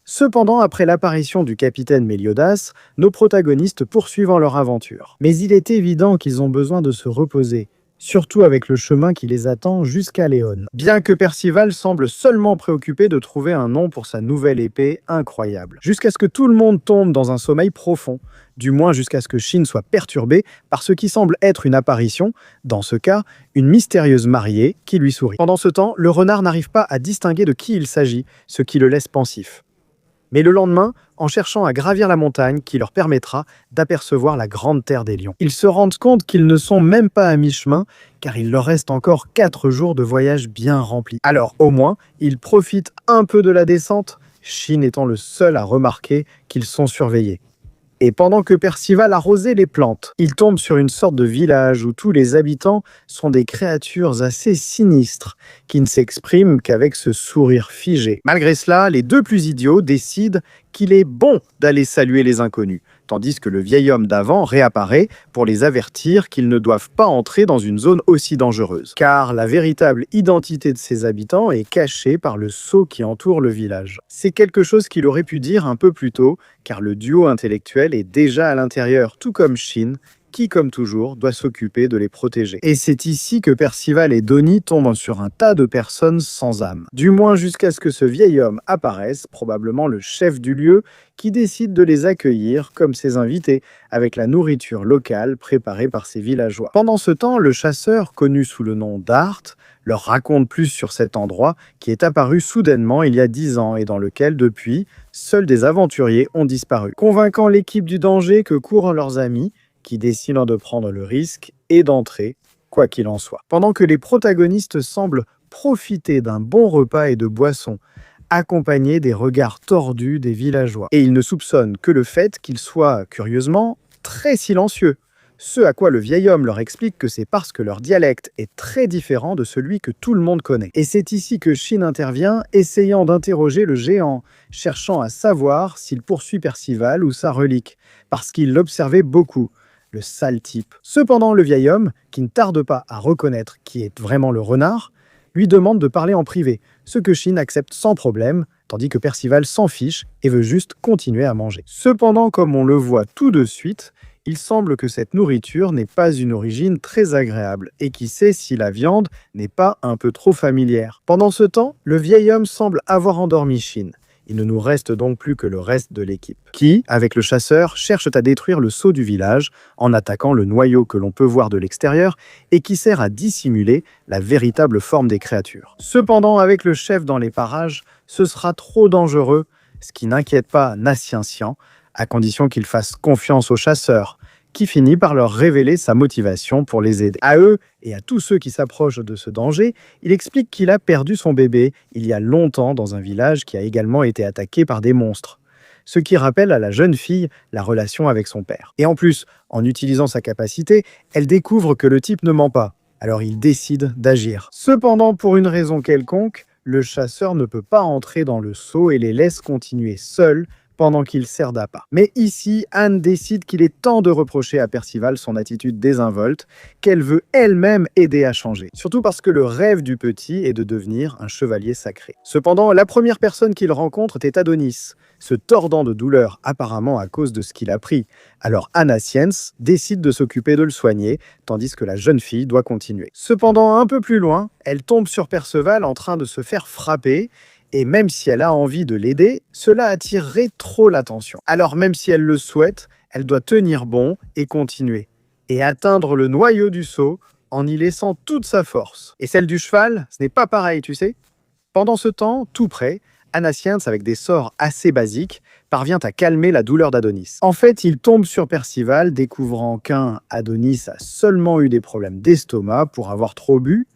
Cependant, après l'apparition du capitaine Méliodas, nos protagonistes poursuivent leur aventure. Mais il est évident qu'ils ont besoin de se reposer, surtout avec le chemin qui les attend jusqu'à Léon. Bien que Perceval semble seulement préoccupé de trouver un nom pour sa nouvelle épée incroyable. Jusqu'à ce que tout le monde tombe dans un sommeil profond, du moins jusqu'à ce que Shin soit perturbé par ce qui semble être une apparition, dans ce cas, une mystérieuse mariée qui lui sourit. Pendant ce temps, le renard n'arrive pas à distinguer de qui il s'agit, ce qui le laisse pensif. Mais le lendemain, en cherchant à gravir la montagne qui leur permettra d'apercevoir la grande terre des lions, ils se rendent compte qu'ils ne sont même pas à mi-chemin, car il leur reste encore 4 jours de voyage bien remplis. Alors au moins, ils profitent un peu de la descente, Shin étant le seul à remarquer qu'ils sont surveillés. Et pendant que Perceval arrosait les plantes, il tombe sur une sorte de village où tous les habitants sont des créatures assez sinistres, qui ne s'expriment qu'avec ce sourire figé. Malgré cela, les deux plus idiots décident qu'il est bon d'aller saluer les inconnus, tandis que le vieil homme d'avant réapparaît pour les avertir qu'ils ne doivent pas entrer dans une zone aussi dangereuse, car la véritable identité de ses habitants est cachée par le sceau qui entoure le village. C'est quelque chose qu'il aurait pu dire un peu plus tôt, car le duo intellectuel est déjà à l'intérieur, tout comme Shin, qui, comme toujours, doit s'occuper de les protéger. Et c'est ici que Perceval et Donnie tombent sur un tas de personnes sans âme. Du moins jusqu'à ce que ce vieil homme apparaisse, probablement le chef du lieu, qui décide de les accueillir comme ses invités, avec la nourriture locale préparée par ses villageois. Pendant ce temps, le chasseur, connu sous le nom d'Art, leur raconte plus sur cet endroit qui est apparu soudainement il y a 10 ans et dans lequel, depuis, seuls des aventuriers ont disparu. Convainquant l'équipe du danger que courent leurs amis, qui décident de prendre le risque et d'entrer, quoi qu'il en soit. Pendant que les protagonistes semblent profiter d'un bon repas et de boissons, accompagnés des regards tordus des villageois. Et ils ne soupçonnent que le fait qu'ils soient, curieusement, très silencieux. Ce à quoi le vieil homme leur explique que c'est parce que leur dialecte est très différent de celui que tout le monde connaît. Et c'est ici que Shin intervient, essayant d'interroger le géant, cherchant à savoir s'il poursuit Perceval ou sa relique, parce qu'il l'observait beaucoup. Le sale type. Cependant, le vieil homme, qui ne tarde pas à reconnaître qui est vraiment le renard, lui demande de parler en privé, ce que Shin accepte sans problème, tandis que Perceval s'en fiche et veut juste continuer à manger. Cependant, comme on le voit tout de suite, il semble que cette nourriture n'est pas une origine très agréable, et qui sait si la viande n'est pas un peu trop familière. Pendant ce temps, le vieil homme semble avoir endormi Shin. Il ne nous reste donc plus que le reste de l'équipe, qui, avec le chasseur, cherche à détruire le sceau du village en attaquant le noyau que l'on peut voir de l'extérieur et qui sert à dissimuler la véritable forme des créatures. Cependant, avec le chef dans les parages, ce sera trop dangereux, ce qui n'inquiète pas Nassien-Sian, à condition qu'il fasse confiance au chasseur, qui finit par leur révéler sa motivation pour les aider. À eux et à tous ceux qui s'approchent de ce danger, il explique qu'il a perdu son bébé il y a longtemps dans un village qui a également été attaqué par des monstres. Ce qui rappelle à la jeune fille la relation avec son père. Et en plus, en utilisant sa capacité, elle découvre que le type ne ment pas. Alors il décide d'agir. Cependant, pour une raison quelconque, le chasseur ne peut pas entrer dans le seau et les laisse continuer seuls pendant qu'il sert d'appât. Mais ici, Anne décide qu'il est temps de reprocher à Perceval son attitude désinvolte, qu'elle veut elle-même aider à changer. Surtout parce que le rêve du petit est de devenir un chevalier sacré. Cependant, la première personne qu'il rencontre est Adonis, se tordant de douleur apparemment à cause de ce qu'il a pris. Alors Nassien décide de s'occuper de le soigner, tandis que la jeune fille doit continuer. Cependant, un peu plus loin, elle tombe sur Perceval en train de se faire frapper, et même si elle a envie de l'aider, cela attirerait trop l'attention. Alors même si elle le souhaite, elle doit tenir bon et continuer, et atteindre le noyau du seau en y laissant toute sa force. Et celle du cheval, ce n'est pas pareil, tu sais. Pendant ce temps, tout près, Nassien, avec des sorts assez basiques, parvient à calmer la douleur d'Adonis. En fait, il tombe sur Perceval, découvrant qu'un, Adonis a seulement eu des problèmes d'estomac pour avoir trop bu,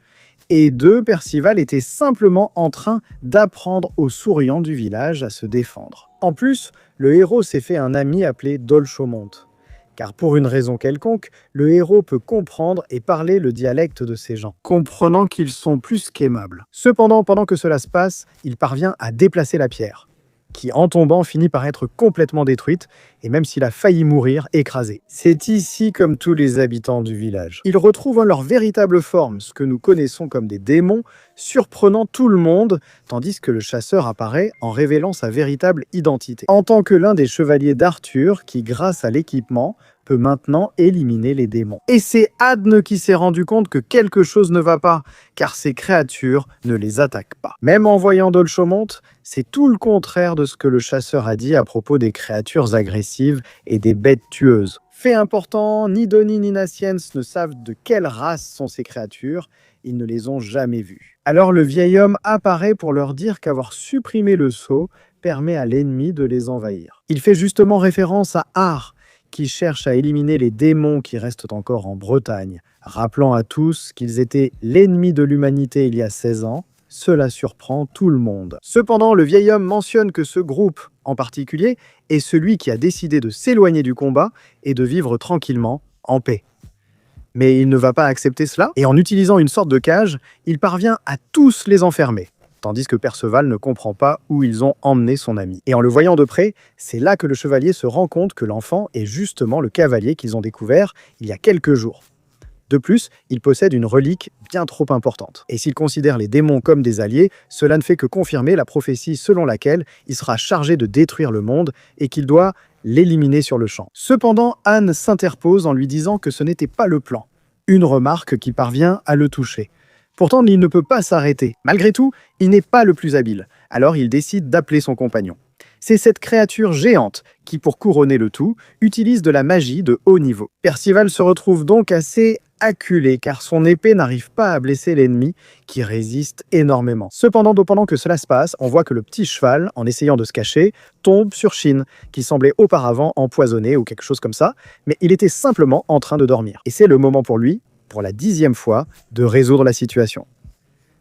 et 2, Perceval était simplement en train d'apprendre aux souriants du village à se défendre. En plus, le héros s'est fait un ami appelé Dolchomont, car pour une raison quelconque, le héros peut comprendre et parler le dialecte de ces gens, comprenant qu'ils sont plus qu'aimables. Cependant, pendant que cela se passe, il parvient à déplacer la pierre, qui en tombant finit par être complètement détruite, et même s'il a failli mourir, écrasé. C'est ici comme tous les habitants du village. Ils retrouvent leur véritable forme, ce que nous connaissons comme des démons, surprenant tout le monde, tandis que le chasseur apparaît en révélant sa véritable identité. En tant que l'un des chevaliers d'Arthur, qui grâce à l'équipement, peut maintenant éliminer les démons. Et c'est Adne qui s'est rendu compte que quelque chose ne va pas, car ces créatures ne les attaquent pas. Même en voyant Dolchomonte, c'est tout le contraire de ce que le chasseur a dit à propos des créatures agressives et des bêtes tueuses. Fait important, ni Donnie ni Naciens ne savent de quelle race sont ces créatures, ils ne les ont jamais vues. Alors le vieil homme apparaît pour leur dire qu'avoir supprimé le sceau permet à l'ennemi de les envahir. Il fait justement référence à Ar, qui cherche à éliminer les démons qui restent encore en Bretagne, rappelant à tous qu'ils étaient l'ennemi de l'humanité il y a 16 ans. Cela surprend tout le monde. Cependant, le vieil homme mentionne que ce groupe, en particulier, est celui qui a décidé de s'éloigner du combat et de vivre tranquillement, en paix. Mais il ne va pas accepter cela, et en utilisant une sorte de cage, il parvient à tous les enfermer. Tandis que Perceval ne comprend pas où ils ont emmené son ami. Et en le voyant de près, c'est là que le chevalier se rend compte que l'enfant est justement le cavalier qu'ils ont découvert il y a quelques jours. De plus, il possède une relique bien trop importante. Et s'il considère les démons comme des alliés, cela ne fait que confirmer la prophétie selon laquelle il sera chargé de détruire le monde et qu'il doit l'éliminer sur le champ. Cependant, Anne s'interpose en lui disant que ce n'était pas le plan. Une remarque qui parvient à le toucher. Pourtant, il ne peut pas s'arrêter. Malgré tout, il n'est pas le plus habile. Alors il décide d'appeler son compagnon. C'est cette créature géante qui, pour couronner le tout, utilise de la magie de haut niveau. Percival se retrouve donc assez acculé car son épée n'arrive pas à blesser l'ennemi qui résiste énormément. Cependant, pendant que cela se passe, on voit que le petit cheval, en essayant de se cacher, tombe sur Shin, qui semblait auparavant empoisonné ou quelque chose comme ça, mais il était simplement en train de dormir. Et c'est le moment pour lui, pour la 10e fois, de résoudre la situation.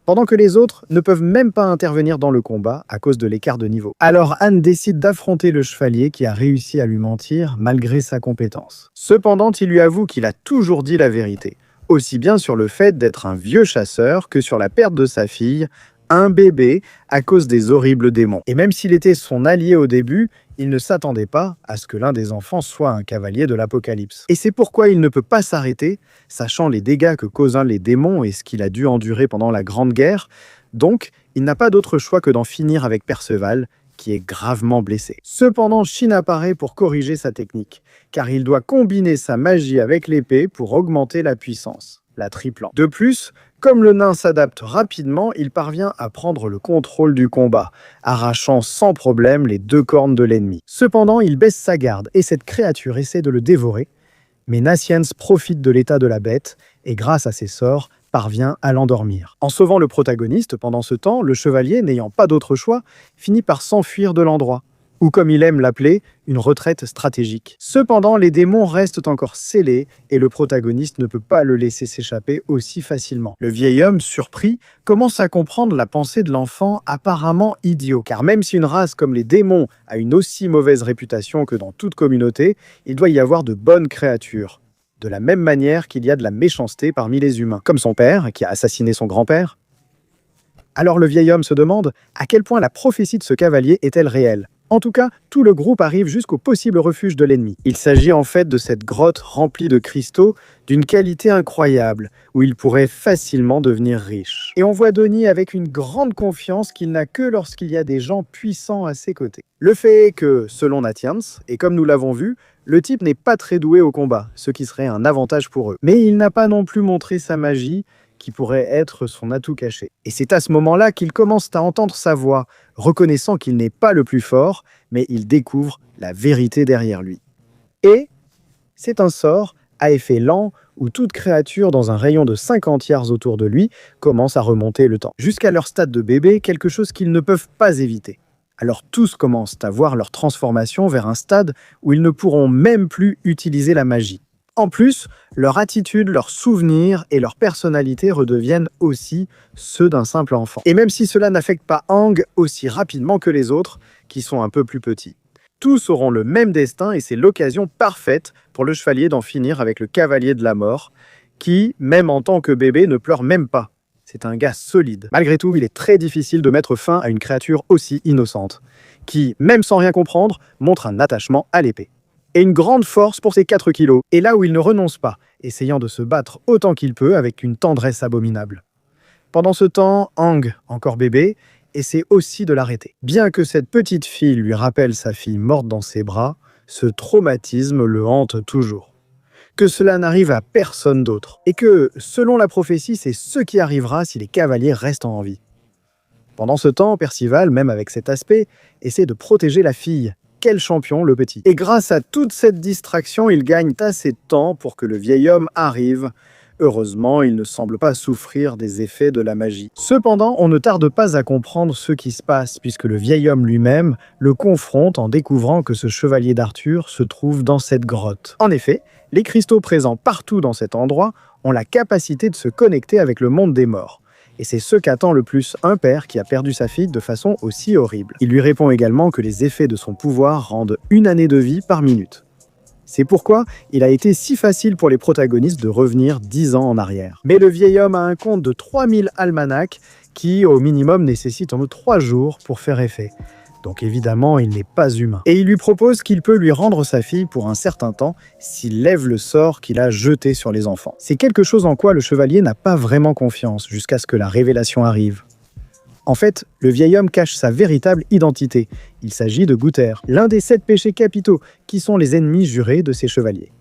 Pendant que les autres ne peuvent même pas intervenir dans le combat à cause de l'écart de niveau. Alors Anne décide d'affronter le chevalier qui a réussi à lui mentir malgré sa compétence. Cependant, il lui avoue qu'il a toujours dit la vérité, aussi bien sur le fait d'être un vieux chasseur que sur la perte de sa fille, un bébé, à cause des horribles démons. Et même s'il était son allié au début, il ne s'attendait pas à ce que l'un des enfants soit un cavalier de l'Apocalypse. Et c'est pourquoi il ne peut pas s'arrêter, sachant les dégâts que causent les démons et ce qu'il a dû endurer pendant la Grande Guerre. Donc, il n'a pas d'autre choix que d'en finir avec Perceval, qui est gravement blessé. Cependant, Shin apparaît pour corriger sa technique, car il doit combiner sa magie avec l'épée pour augmenter la puissance, la triplant. De plus, comme le nain s'adapte rapidement, il parvient à prendre le contrôle du combat, arrachant sans problème les 2 cornes de l'ennemi. Cependant, il baisse sa garde et cette créature essaie de le dévorer, mais Naciens profite de l'état de la bête et grâce à ses sorts, parvient à l'endormir. En sauvant le protagoniste pendant ce temps, le chevalier, n'ayant pas d'autre choix, finit par s'enfuir de l'endroit, ou comme il aime l'appeler, une retraite stratégique. Cependant, les démons restent encore scellés et le protagoniste ne peut pas le laisser s'échapper aussi facilement. Le vieil homme, surpris, commence à comprendre la pensée de l'enfant apparemment idiot. Car même si une race comme les démons a une aussi mauvaise réputation que dans toute communauté, il doit y avoir de bonnes créatures. De la même manière qu'il y a de la méchanceté parmi les humains. Comme son père, qui a assassiné son grand-père. Alors le vieil homme se demande à quel point la prophétie de ce cavalier est-elle réelle. En tout cas, tout le groupe arrive jusqu'au possible refuge de l'ennemi. Il s'agit en fait de cette grotte remplie de cristaux d'une qualité incroyable, où il pourrait facilement devenir riche. Et on voit Donnie avec une grande confiance qu'il n'a que lorsqu'il y a des gens puissants à ses côtés. Le fait est que, selon Naciens, et comme nous l'avons vu, le type n'est pas très doué au combat, ce qui serait un avantage pour eux. Mais il n'a pas non plus montré sa magie, qui pourrait être son atout caché. Et c'est à ce moment-là qu'il commence à entendre sa voix, reconnaissant qu'il n'est pas le plus fort, mais il découvre la vérité derrière lui. Et c'est un sort à effet lent où toute créature dans un rayon de 50 yards autour de lui commence à remonter le temps, jusqu'à leur stade de bébé, quelque chose qu'ils ne peuvent pas éviter. Alors tous commencent à voir leur transformation vers un stade où ils ne pourront même plus utiliser la magie. En plus, leur attitude, leurs souvenirs et leur personnalité redeviennent aussi ceux d'un simple enfant. Et même si cela n'affecte pas Aang aussi rapidement que les autres, qui sont un peu plus petits. Tous auront le même destin et c'est l'occasion parfaite pour le chevalier d'en finir avec le cavalier de la mort, qui, même en tant que bébé, ne pleure même pas. C'est un gars solide. Malgré tout, il est très difficile de mettre fin à une créature aussi innocente, qui, même sans rien comprendre, montre un attachement à l'épée. Et une grande force pour ses 4 kilos, et là où il ne renonce pas, essayant de se battre autant qu'il peut avec une tendresse abominable. Pendant ce temps, Aang, encore bébé, essaie aussi de l'arrêter. Bien que cette petite fille lui rappelle sa fille morte dans ses bras, ce traumatisme le hante toujours. Que cela n'arrive à personne d'autre, et que, selon la prophétie, c'est ce qui arrivera si les cavaliers restent en vie. Pendant ce temps, Percival, même avec cet aspect, essaie de protéger la fille. Quel champion, le petit. Et grâce à toute cette distraction, il gagne assez de temps pour que le vieil homme arrive. Heureusement, il ne semble pas souffrir des effets de la magie. Cependant, on ne tarde pas à comprendre ce qui se passe, puisque le vieil homme lui-même le confronte en découvrant que ce chevalier d'Arthur se trouve dans cette grotte. En effet, les cristaux présents partout dans cet endroit ont la capacité de se connecter avec le monde des morts. Et c'est ce qu'attend le plus un père qui a perdu sa fille de façon aussi horrible. Il lui répond également que les effets de son pouvoir rendent 1 année de vie par minute. C'est pourquoi il a été si facile pour les protagonistes de revenir 10 ans en arrière. Mais le vieil homme a un compte de 3000 almanachs qui, au minimum, nécessite 3 jours pour faire effet. Donc évidemment, il n'est pas humain. Et il lui propose qu'il peut lui rendre sa fille pour un certain temps s'il lève le sort qu'il a jeté sur les enfants. C'est quelque chose en quoi le chevalier n'a pas vraiment confiance jusqu'à ce que la révélation arrive. En fait, le vieil homme cache sa véritable identité. Il s'agit de Gunther, l'un des 7 péchés capitaux, qui sont les ennemis jurés de ces chevaliers.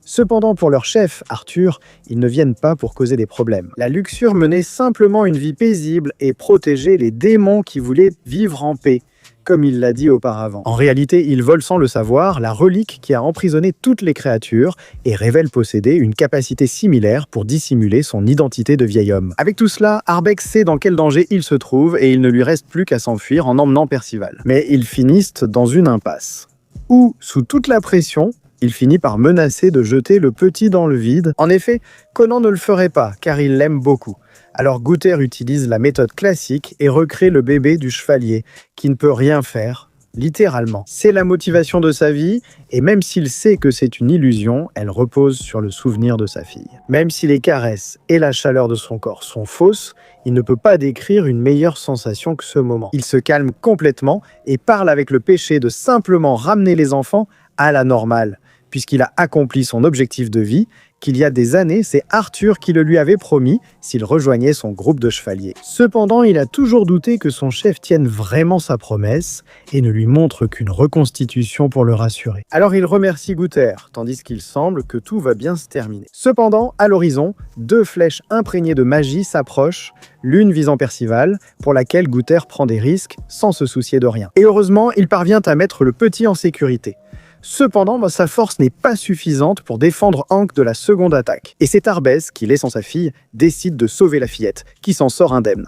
Cependant, pour leur chef, Arthur, ils ne viennent pas pour causer des problèmes. La luxure menait simplement une vie paisible et protégeait les démons qui voulaient vivre en paix, comme il l'a dit auparavant. En réalité, ils volent sans le savoir la relique qui a emprisonné toutes les créatures et révèle posséder une capacité similaire pour dissimuler son identité de vieil homme. Avec tout cela, Arbex sait dans quel danger il se trouve et il ne lui reste plus qu'à s'enfuir en emmenant Percival. Mais ils finissent dans une impasse, où, sous toute la pression, il finit par menacer de jeter le petit dans le vide. En effet, Conan ne le ferait pas, car il l'aime beaucoup. Alors Gunther utilise la méthode classique et recrée le bébé du chevalier, qui ne peut rien faire, littéralement. C'est la motivation de sa vie, et même s'il sait que c'est une illusion, elle repose sur le souvenir de sa fille. Même si les caresses et la chaleur de son corps sont fausses, il ne peut pas décrire une meilleure sensation que ce moment. Il se calme complètement et parle avec le péché de simplement ramener les enfants à la normale, puisqu'il a accompli son objectif de vie, qu'il y a des années, c'est Arthur qui le lui avait promis s'il rejoignait son groupe de chevaliers. Cependant, il a toujours douté que son chef tienne vraiment sa promesse et ne lui montre qu'une reconstitution pour le rassurer. Alors il remercie Gunther, tandis qu'il semble que tout va bien se terminer. Cependant, à l'horizon, 2 flèches imprégnées de magie s'approchent, l'une visant Percival, pour laquelle Gunther prend des risques sans se soucier de rien. Et heureusement, il parvient à mettre le petit en sécurité. Cependant, sa force n'est pas suffisante pour défendre Aang de la seconde attaque. Et c'est Arbès qui, laissant sa fille, décide de sauver la fillette, qui s'en sort indemne.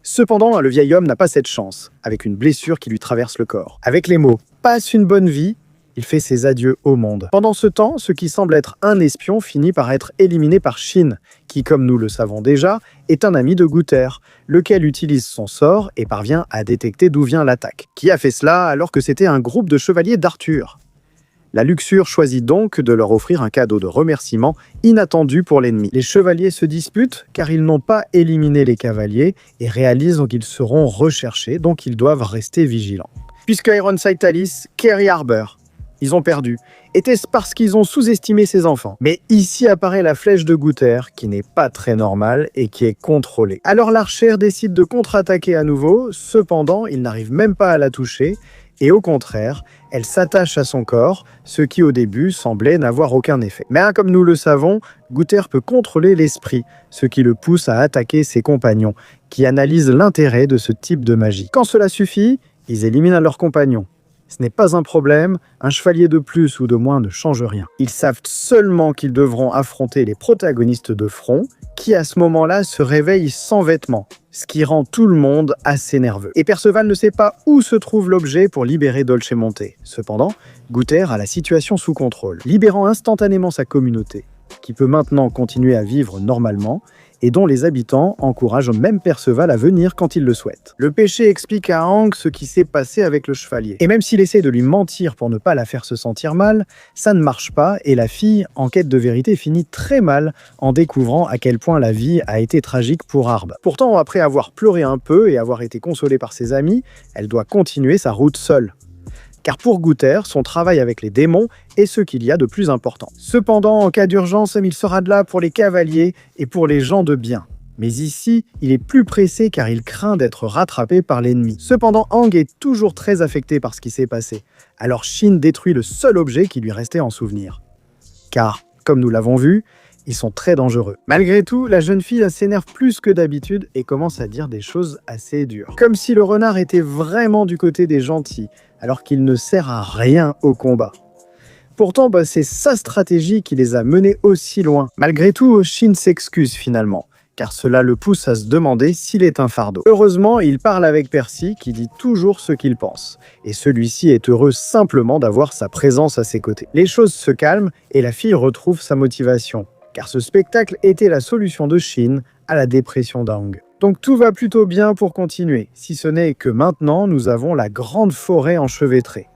Cependant, le vieil homme n'a pas cette chance, avec une blessure qui lui traverse le corps. Avec les mots « passe une bonne vie », il fait ses adieux au monde. Pendant ce temps, ce qui semble être un espion finit par être éliminé par Shin, qui, comme nous le savons déjà, est un ami de Gunther, lequel utilise son sort et parvient à détecter d'où vient l'attaque. Qui a fait cela alors que c'était un groupe de chevaliers d'Arthur? La Luxure choisit donc de leur offrir un cadeau de remerciement inattendu pour l'ennemi. Les chevaliers se disputent car ils n'ont pas éliminé les cavaliers et réalisent qu'ils seront recherchés, donc ils doivent rester vigilants. Puisque Ironside Talis, Kerry Harbor, ils ont perdu. Était-ce parce qu'ils ont sous-estimé ses enfants? Mais ici apparaît la flèche de Gunther, qui n'est pas très normale et qui est contrôlée. Alors l'archer décide de contre-attaquer à nouveau, cependant il n'arrive même pas à la toucher, et au contraire, elle s'attache à son corps, ce qui au début semblait n'avoir aucun effet. Mais comme nous le savons, Gunther peut contrôler l'esprit, ce qui le pousse à attaquer ses compagnons, qui analysent l'intérêt de ce type de magie. Quand cela suffit, ils éliminent leurs compagnons. Ce n'est pas un problème, un chevalier de plus ou de moins ne change rien. Ils savent seulement qu'ils devront affronter les protagonistes de front, qui à ce moment-là se réveillent sans vêtements, ce qui rend tout le monde assez nerveux. Et Perceval ne sait pas où se trouve l'objet pour libérer Dolcemonte. Cependant, Gunther a la situation sous contrôle, libérant instantanément sa communauté, qui peut maintenant continuer à vivre normalement, et dont les habitants encouragent même Perceval à venir quand il le souhaite. Le péché explique à Aang ce qui s'est passé avec le chevalier. Et même s'il essaie de lui mentir pour ne pas la faire se sentir mal, ça ne marche pas et la fille, en quête de vérité, finit très mal en découvrant à quel point la vie a été tragique pour Arb. Pourtant, après avoir pleuré un peu et avoir été consolée par ses amis, elle doit continuer sa route seule. Car pour Gutter, son travail avec les démons est ce qu'il y a de plus important. Cependant, en cas d'urgence, il sera de là pour les cavaliers et pour les gens de bien. Mais ici, il est plus pressé car il craint d'être rattrapé par l'ennemi. Cependant, Aang est toujours très affecté par ce qui s'est passé. Alors Shin détruit le seul objet qui lui restait en souvenir. Car, comme nous l'avons vu, ils sont très dangereux. Malgré tout, la jeune fille s'énerve plus que d'habitude et commence à dire des choses assez dures. Comme si le renard était vraiment du côté des gentils, alors qu'il ne sert à rien au combat. Pourtant, c'est sa stratégie qui les a menés aussi loin. Malgré tout, Shin s'excuse finalement, car cela le pousse à se demander s'il est un fardeau. Heureusement, il parle avec Percy, qui dit toujours ce qu'il pense, et celui-ci est heureux simplement d'avoir sa présence à ses côtés. Les choses se calment et la fille retrouve sa motivation, car ce spectacle était la solution de Shin à la dépression d'Aang. Donc tout va plutôt bien pour continuer, si ce n'est que maintenant nous avons la grande forêt enchevêtrée,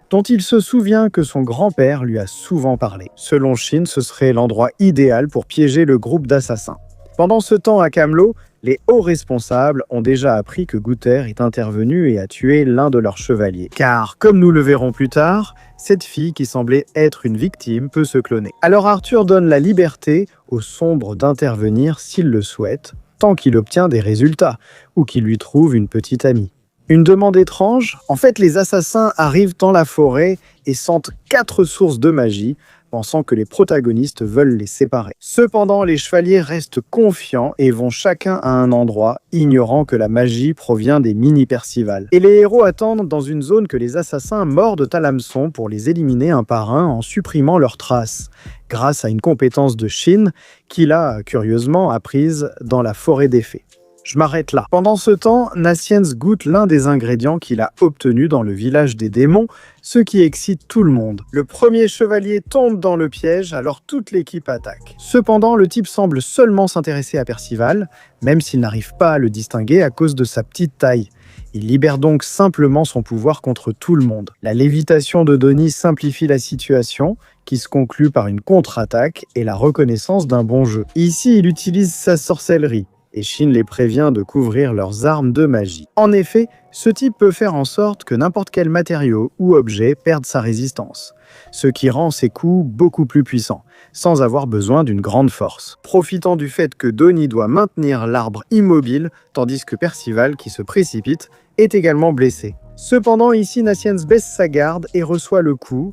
dont il se souvient que son grand-père lui a souvent parlé. Selon Shin, ce serait l'endroit idéal pour piéger le groupe d'assassins. Pendant ce temps à Camelot, les hauts responsables ont déjà appris que Gutter est intervenu et a tué l'un de leurs chevaliers. Car, comme nous le verrons plus tard, cette fille qui semblait être une victime peut se cloner. Alors Arthur donne la liberté au sombre d'intervenir s'il le souhaite, tant qu'il obtient des résultats, ou qu'il lui trouve une petite amie. Une demande étrange, en fait les assassins arrivent dans la forêt et sentent 4 sources de magie, pensant que les protagonistes veulent les séparer. Cependant, les chevaliers restent confiants et vont chacun à un endroit, ignorant que la magie provient des mini-Percival. Et les héros attendent dans une zone que les assassins mordent à l'hameçon pour les éliminer un par un en supprimant leurs traces, grâce à une compétence de Shin qu'il a curieusement apprise dans la forêt des fées. Je m'arrête là. Pendant ce temps, Nassiens goûte l'un des ingrédients qu'il a obtenu dans le village des démons, ce qui excite tout le monde. Le premier chevalier tombe dans le piège, alors toute l'équipe attaque. Cependant, le type semble seulement s'intéresser à Percival, même s'il n'arrive pas à le distinguer à cause de sa petite taille. Il libère donc simplement son pouvoir contre tout le monde. La lévitation de Donnie simplifie la situation, qui se conclut par une contre-attaque et la reconnaissance d'un bon jeu. Ici, il utilise sa sorcellerie, et Shin les prévient de couvrir leurs armes de magie. En effet, ce type peut faire en sorte que n'importe quel matériau ou objet perde sa résistance, ce qui rend ses coups beaucoup plus puissants, sans avoir besoin d'une grande force. Profitant du fait que Donnie doit maintenir l'arbre immobile, tandis que Percival, qui se précipite, est également blessé. Cependant, ici, Nassiens baisse sa garde et reçoit le coup,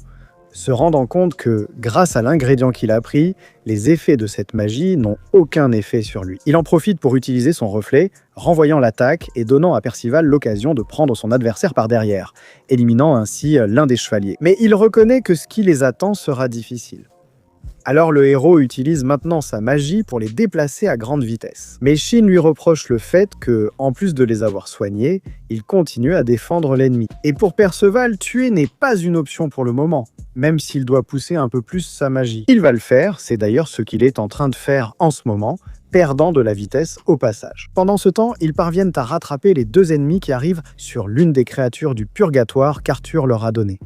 se rendant compte que, grâce à l'ingrédient qu'il a pris, les effets de cette magie n'ont aucun effet sur lui. Il en profite pour utiliser son reflet, renvoyant l'attaque et donnant à Percival l'occasion de prendre son adversaire par derrière, éliminant ainsi l'un des chevaliers. Mais il reconnaît que ce qui les attend sera difficile. Alors le héros utilise maintenant sa magie pour les déplacer à grande vitesse. Mais Shin lui reproche le fait que, en plus de les avoir soignés, il continue à défendre l'ennemi. Et pour Perceval, tuer n'est pas une option pour le moment, même s'il doit pousser un peu plus sa magie. Il va le faire, c'est d'ailleurs ce qu'il est en train de faire en ce moment, perdant de la vitesse au passage. Pendant ce temps, ils parviennent à rattraper les 2 ennemis qui arrivent sur l'une des créatures du purgatoire qu'Arthur leur a donné.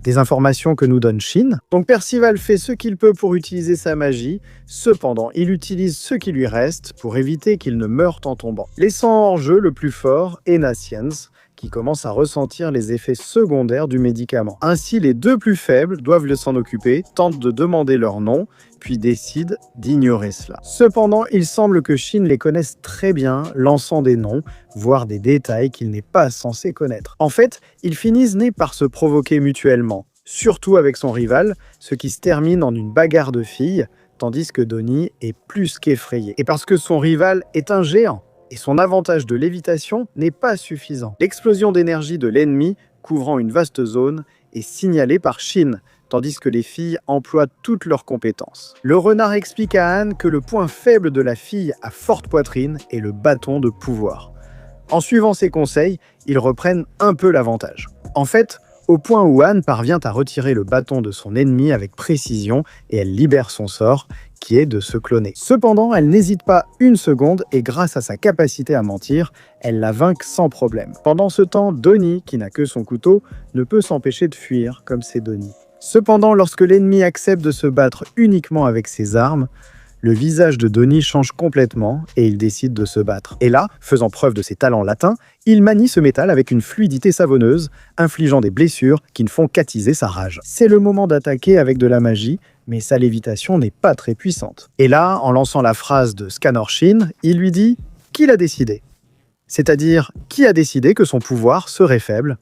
Des informations que nous donne Shin. Donc Percival fait ce qu'il peut pour utiliser sa magie, cependant il utilise ce qui lui reste pour éviter qu'il ne meure en tombant. Laissant hors jeu le plus fort est Nassiens, qui commence à ressentir les effets secondaires du médicament. Ainsi, les 2 plus faibles doivent s'en occuper, tentent de demander leur nom, puis décident d'ignorer cela. Cependant, il semble que Shin les connaisse très bien, lançant des noms, voire des détails qu'il n'est pas censé connaître. En fait, ils finissent nés par se provoquer mutuellement, surtout avec son rival, ce qui se termine en une bagarre de filles, tandis que Donnie est plus qu'effrayé. Et parce que son rival est un géant, et son avantage de lévitation n'est pas suffisant. L'explosion d'énergie de l'ennemi, couvrant une vaste zone, est signalée par Shin, tandis que les filles emploient toutes leurs compétences. Le renard explique à Anne que le point faible de la fille à forte poitrine est le bâton de pouvoir. En suivant ses conseils, ils reprennent un peu l'avantage. En fait, au point où Anne parvient à retirer le bâton de son ennemi avec précision et elle libère son sort, qui est de se cloner. Cependant, elle n'hésite pas une seconde et grâce à sa capacité à mentir, elle la vainc sans problème. Pendant ce temps, Donnie, qui n'a que son couteau, ne peut s'empêcher de fuir comme c'est Donnie. Cependant, lorsque l'ennemi accepte de se battre uniquement avec ses armes, le visage de Donnie change complètement et il décide de se battre. Et là, faisant preuve de ses talents latins, il manie ce métal avec une fluidité savonneuse, infligeant des blessures qui ne font qu'attiser sa rage. C'est le moment d'attaquer avec de la magie, mais sa lévitation n'est pas très puissante. Et là, en lançant la phrase de Scanner Shin, il lui dit « Qui l'a décidé ?» C'est-à-dire, qui a décidé que son pouvoir serait faible?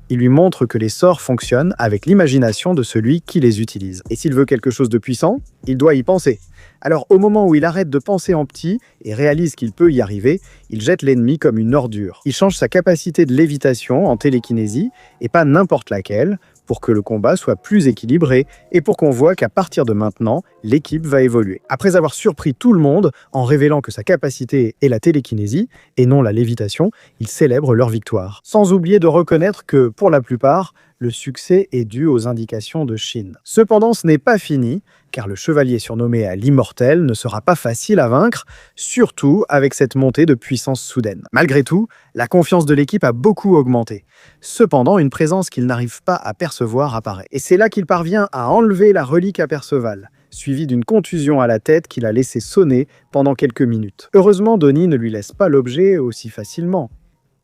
Il lui montre que les sorts fonctionnent avec l'imagination de celui qui les utilise. Et s'il veut quelque chose de puissant, il doit y penser. Alors au moment où il arrête de penser en petit et réalise qu'il peut y arriver, il jette l'ennemi comme une ordure. Il change sa capacité de lévitation en télékinésie, et pas n'importe laquelle, pour que le combat soit plus équilibré et pour qu'on voit qu'à partir de maintenant, l'équipe va évoluer. Après avoir surpris tout le monde en révélant que sa capacité est la télékinésie et non la lévitation, il célèbre leur victoire. Sans oublier de reconnaître que, pour la plupart, le succès est dû aux indications de Shin. Cependant, ce n'est pas fini, car le chevalier surnommé à l'immortel ne sera pas facile à vaincre, surtout avec cette montée de puissance soudaine. Malgré tout, la confiance de l'équipe a beaucoup augmenté. Cependant, une présence qu'il n'arrive pas à percevoir apparaît. Et c'est là qu'il parvient à enlever la relique à Perceval, suivie d'une contusion à la tête qu'il a laissé sonner pendant quelques minutes. Heureusement, Donnie ne lui laisse pas l'objet aussi facilement.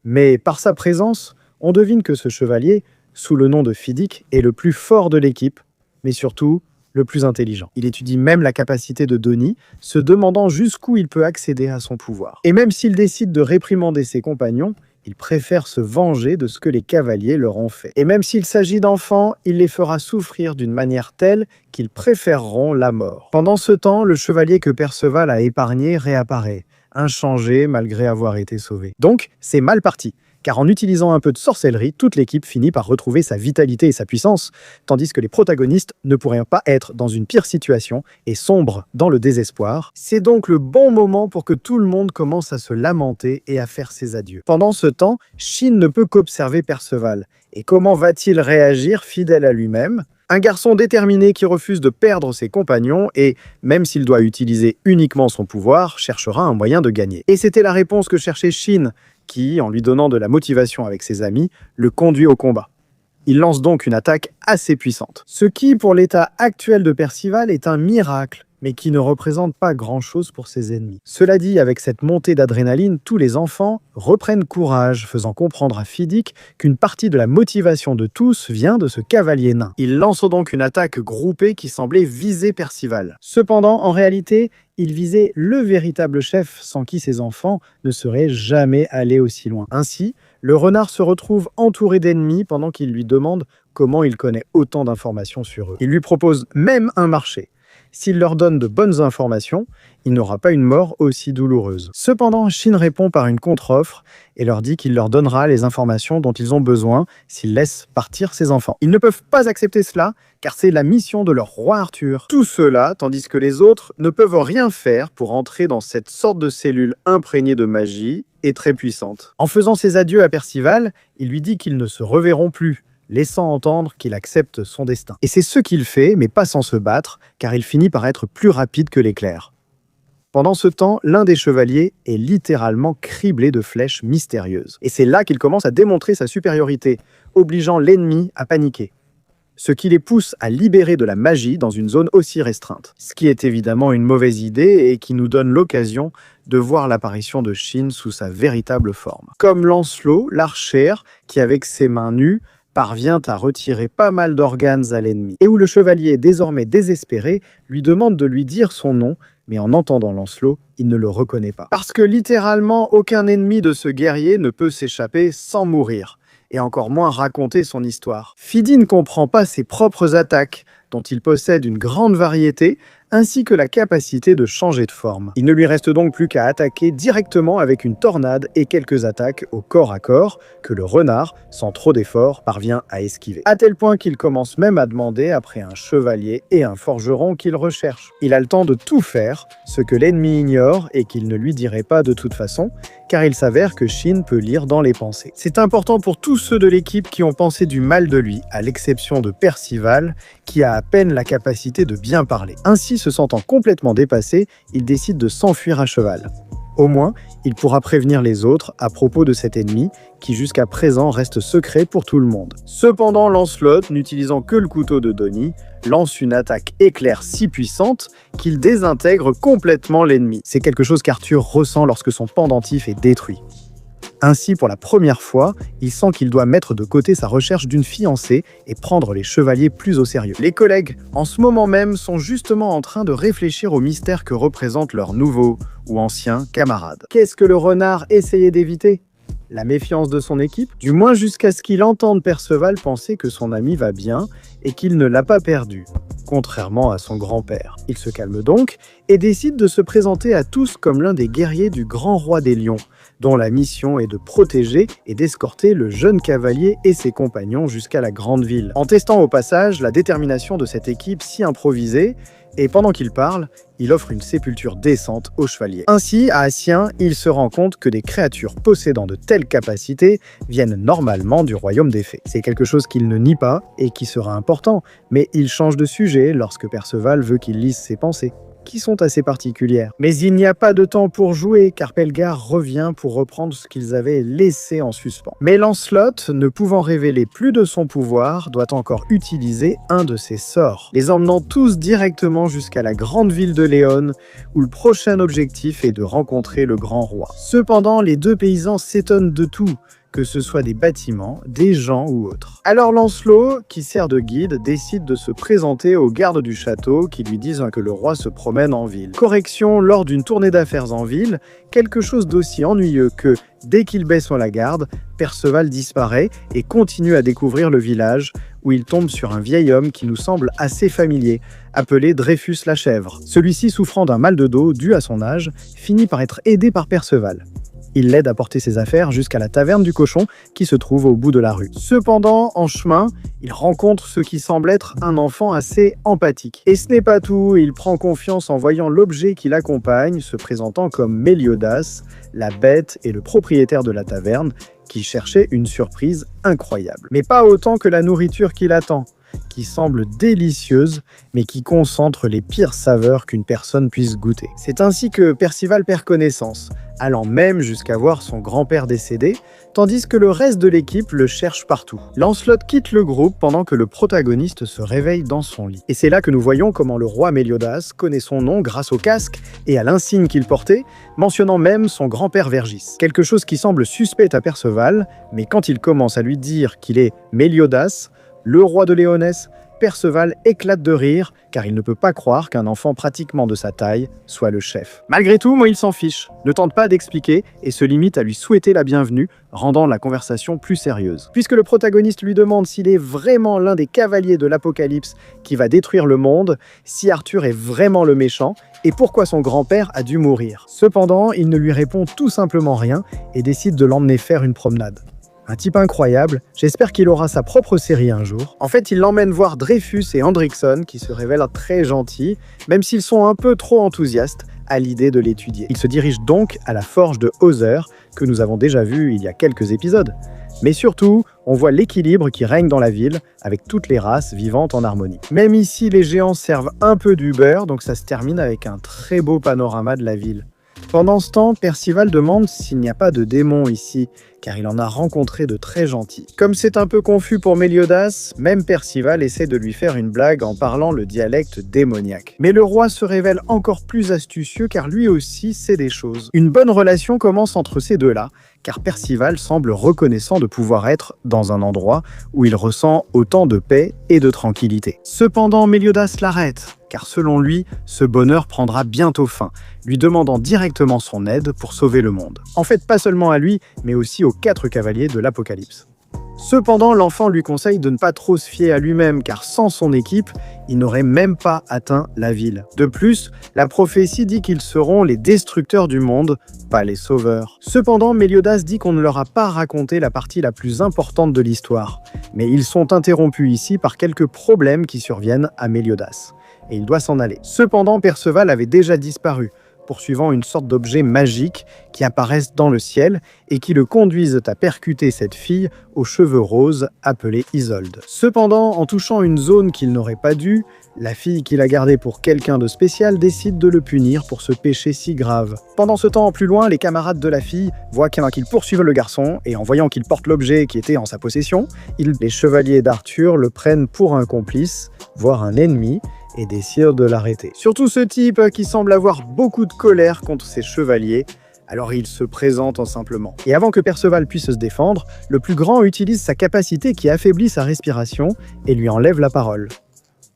Mais par sa présence, on devine que ce chevalier, sous le nom de Fidik, est le plus fort de l'équipe, mais surtout le plus intelligent. Il étudie même la capacité de Donnie, se demandant jusqu'où il peut accéder à son pouvoir. Et même s'il décide de réprimander ses compagnons, il préfère se venger de ce que les cavaliers leur ont fait. Et même s'il s'agit d'enfants, il les fera souffrir d'une manière telle qu'ils préféreront la mort. Pendant ce temps, le chevalier que Perceval a épargné réapparaît, inchangé malgré avoir été sauvé. Donc, c'est mal parti. Car en utilisant un peu de sorcellerie, toute l'équipe finit par retrouver sa vitalité et sa puissance, tandis que les protagonistes ne pourraient pas être dans une pire situation et sombrent dans le désespoir. C'est donc le bon moment pour que tout le monde commence à se lamenter et à faire ses adieux. Pendant ce temps, Shin ne peut qu'observer Perceval. Et comment va-t-il réagir fidèle à lui-même ? Un garçon déterminé qui refuse de perdre ses compagnons et, même s'il doit utiliser uniquement son pouvoir, cherchera un moyen de gagner. Et c'était la réponse que cherchait Shin, qui, en lui donnant de la motivation avec ses amis, le conduit au combat. Il lance donc une attaque assez puissante. Ce qui, pour l'état actuel de Perceval, est un miracle, mais qui ne représente pas grand-chose pour ses ennemis. Cela dit, avec cette montée d'adrénaline, tous les enfants reprennent courage, faisant comprendre à Fidik qu'une partie de la motivation de tous vient de ce cavalier nain. Il lance donc une attaque groupée qui semblait viser Perceval. Cependant, en réalité, il visait le véritable chef sans qui ses enfants ne seraient jamais allés aussi loin. Ainsi, le renard se retrouve entouré d'ennemis pendant qu'il lui demande comment il connaît autant d'informations sur eux. Il lui propose même un marché. S'il leur donne de bonnes informations, il n'aura pas une mort aussi douloureuse. Cependant, Shin répond par une contre-offre et leur dit qu'il leur donnera les informations dont ils ont besoin s'ils laissent partir ses enfants. Ils ne peuvent pas accepter cela, car c'est la mission de leur roi Arthur. Tout cela, tandis que les autres ne peuvent rien faire pour entrer dans cette sorte de cellule imprégnée de magie et très puissante. En faisant ses adieux à Perceval, il lui dit qu'ils ne se reverront plus, laissant entendre qu'il accepte son destin. Et c'est ce qu'il fait, mais pas sans se battre, car il finit par être plus rapide que l'éclair. Pendant ce temps, l'un des chevaliers est littéralement criblé de flèches mystérieuses. Et c'est là qu'il commence à démontrer sa supériorité, obligeant l'ennemi à paniquer. Ce qui les pousse à libérer de la magie dans une zone aussi restreinte. Ce qui est évidemment une mauvaise idée et qui nous donne l'occasion de voir l'apparition de Shin sous sa véritable forme. Comme Lancelot, l'archer, qui avec ses mains nues, parvient à retirer pas mal d'organes à l'ennemi, et où le chevalier, désormais désespéré, lui demande de lui dire son nom, mais en entendant Lancelot, il ne le reconnaît pas. Parce que littéralement, aucun ennemi de ce guerrier ne peut s'échapper sans mourir, et encore moins raconter son histoire. Fidi ne comprend pas ses propres attaques, dont il possède une grande variété, ainsi que la capacité de changer de forme. Il ne lui reste donc plus qu'à attaquer directement avec une tornade et quelques attaques au corps à corps que le renard, sans trop d'efforts, parvient à esquiver. À tel point qu'il commence même à demander après un chevalier et un forgeron qu'il recherche. Il a le temps de tout faire, ce que l'ennemi ignore et qu'il ne lui dirait pas de toute façon, car il s'avère que Shin peut lire dans les pensées. C'est important pour tous ceux de l'équipe qui ont pensé du mal de lui, à l'exception de Perceval, qui a à peine la capacité de bien parler. Ainsi se sentant complètement dépassé, il décide de s'enfuir à cheval. Au moins, il pourra prévenir les autres à propos de cet ennemi qui jusqu'à présent reste secret pour tout le monde. Cependant, Lancelot, n'utilisant que le couteau de Donnie, lance une attaque éclair si puissante qu'il désintègre complètement l'ennemi. C'est quelque chose qu'Arthur ressent lorsque son pendentif est détruit. Ainsi, pour la première fois, il sent qu'il doit mettre de côté sa recherche d'une fiancée et prendre les chevaliers plus au sérieux. Les collègues, en ce moment même, sont justement en train de réfléchir au mystère que représente leur nouveau ou ancien camarade. Qu'est-ce que le renard essayait d'éviter ? La méfiance de son équipe, du moins jusqu'à ce qu'il entende Perceval penser que son ami va bien et qu'il ne l'a pas perdu, contrairement à son grand-père. Il se calme donc et décide de se présenter à tous comme l'un des guerriers du grand roi des lions, dont la mission est de protéger et d'escorter le jeune cavalier et ses compagnons jusqu'à la grande ville. En testant au passage la détermination de cette équipe si improvisée, et pendant qu'il parle, il offre une sépulture décente aux chevaliers. Ainsi, à Acien, il se rend compte que des créatures possédant de telles capacités viennent normalement du royaume des fées. C'est quelque chose qu'il ne nie pas et qui sera important, mais il change de sujet lorsque Perceval veut qu'il lise ses pensées, qui sont assez particulières. Mais il n'y a pas de temps pour jouer, car Pelgar revient pour reprendre ce qu'ils avaient laissé en suspens. Mais Lancelot, ne pouvant révéler plus de son pouvoir, doit encore utiliser un de ses sorts, les emmenant tous directement jusqu'à la grande ville de Léon, où le prochain objectif est de rencontrer le grand roi. Cependant, les deux paysans s'étonnent de tout, que ce soit des bâtiments, des gens ou autres. Alors Lancelot, qui sert de guide, décide de se présenter aux gardes du château qui lui disent que le roi se promène en ville. Correction, lors d'une tournée d'affaires en ville, quelque chose d'aussi ennuyeux que, dès qu'il baisse la garde, Perceval disparaît et continue à découvrir le village, où il tombe sur un vieil homme qui nous semble assez familier, appelé Dreyfus la chèvre. Celui-ci, souffrant d'un mal de dos dû à son âge, finit par être aidé par Perceval. Il l'aide à porter ses affaires jusqu'à la taverne du cochon qui se trouve au bout de la rue. Cependant, en chemin, il rencontre ce qui semble être un enfant assez empathique. Et ce n'est pas tout, il prend confiance en voyant l'objet qui l'accompagne, se présentant comme Méliodas, la bête et le propriétaire de la taverne, qui cherchait une surprise incroyable. Mais pas autant que la nourriture qui l'attend, qui semble délicieuse, mais qui concentre les pires saveurs qu'une personne puisse goûter. C'est ainsi que Perceval perd connaissance, allant même jusqu'à voir son grand-père décédé, tandis que le reste de l'équipe le cherche partout. Lancelot quitte le groupe pendant que le protagoniste se réveille dans son lit. Et c'est là que nous voyons comment le roi Méliodas connaît son nom grâce au casque et à l'insigne qu'il portait, mentionnant même son grand-père Vergis. Quelque chose qui semble suspect à Perceval, mais quand il commence à lui dire qu'il est Méliodas, le roi de Léonesse, Perceval éclate de rire, car il ne peut pas croire qu'un enfant pratiquement de sa taille soit le chef. Malgré tout, moi il s'en fiche, ne tente pas d'expliquer et se limite à lui souhaiter la bienvenue, rendant la conversation plus sérieuse. Puisque le protagoniste lui demande s'il est vraiment l'un des cavaliers de l'Apocalypse qui va détruire le monde, si Arthur est vraiment le méchant, et pourquoi son grand-père a dû mourir. Cependant, il ne lui répond tout simplement rien et décide de l'emmener faire une promenade. Un type incroyable, j'espère qu'il aura sa propre série un jour. En fait, il l'emmène voir Dreyfus et Hendrickson, qui se révèlent très gentils, même s'ils sont un peu trop enthousiastes à l'idée de l'étudier. Il se dirige donc à la forge de Hauser, que nous avons déjà vu il y a quelques épisodes. Mais surtout, on voit l'équilibre qui règne dans la ville, avec toutes les races vivant en harmonie. Même ici, les géants servent un peu d'Uber, donc ça se termine avec un très beau panorama de la ville. Pendant ce temps, Perceval demande s'il n'y a pas de démons ici, car il en a rencontré de très gentils. Comme c'est un peu confus pour Méliodas, même Perceval essaie de lui faire une blague en parlant le dialecte démoniaque. Mais le roi se révèle encore plus astucieux car lui aussi sait des choses. Une bonne relation commence entre ces deux-là, car Perceval semble reconnaissant de pouvoir être dans un endroit où il ressent autant de paix et de tranquillité. Cependant, Méliodas l'arrête, car selon lui, ce bonheur prendra bientôt fin, lui demandant directement son aide pour sauver le monde. En fait, pas seulement à lui, mais aussi aux 4 cavaliers de l'Apocalypse. Cependant, l'enfant lui conseille de ne pas trop se fier à lui-même, car sans son équipe, il n'aurait même pas atteint la ville. De plus, la prophétie dit qu'ils seront les destructeurs du monde, pas les sauveurs. Cependant, Méliodas dit qu'on ne leur a pas raconté la partie la plus importante de l'histoire, mais ils sont interrompus ici par quelques problèmes qui surviennent à Méliodas, et il doit s'en aller. Cependant, Perceval avait déjà disparu, poursuivant une sorte d'objet magique qui apparaissent dans le ciel et qui le conduisent à percuter cette fille aux cheveux roses appelée Isolde. Cependant, en touchant une zone qu'il n'aurait pas dû, La fille qu'il a gardé pour quelqu'un de spécial décide de le punir pour ce péché si grave. Pendant ce temps, plus loin, les camarades de la fille voient qu'il poursuivent le garçon, et en voyant qu'il porte l'objet qui était en sa possession, les chevaliers d'Arthur le prennent pour un complice, voire un ennemi, et décident de l'arrêter. Surtout ce type qui semble avoir beaucoup de colère contre ses chevaliers, alors il se présente en simplement. Et avant que Perceval puisse se défendre, le plus grand utilise sa capacité qui affaiblit sa respiration et lui enlève la parole.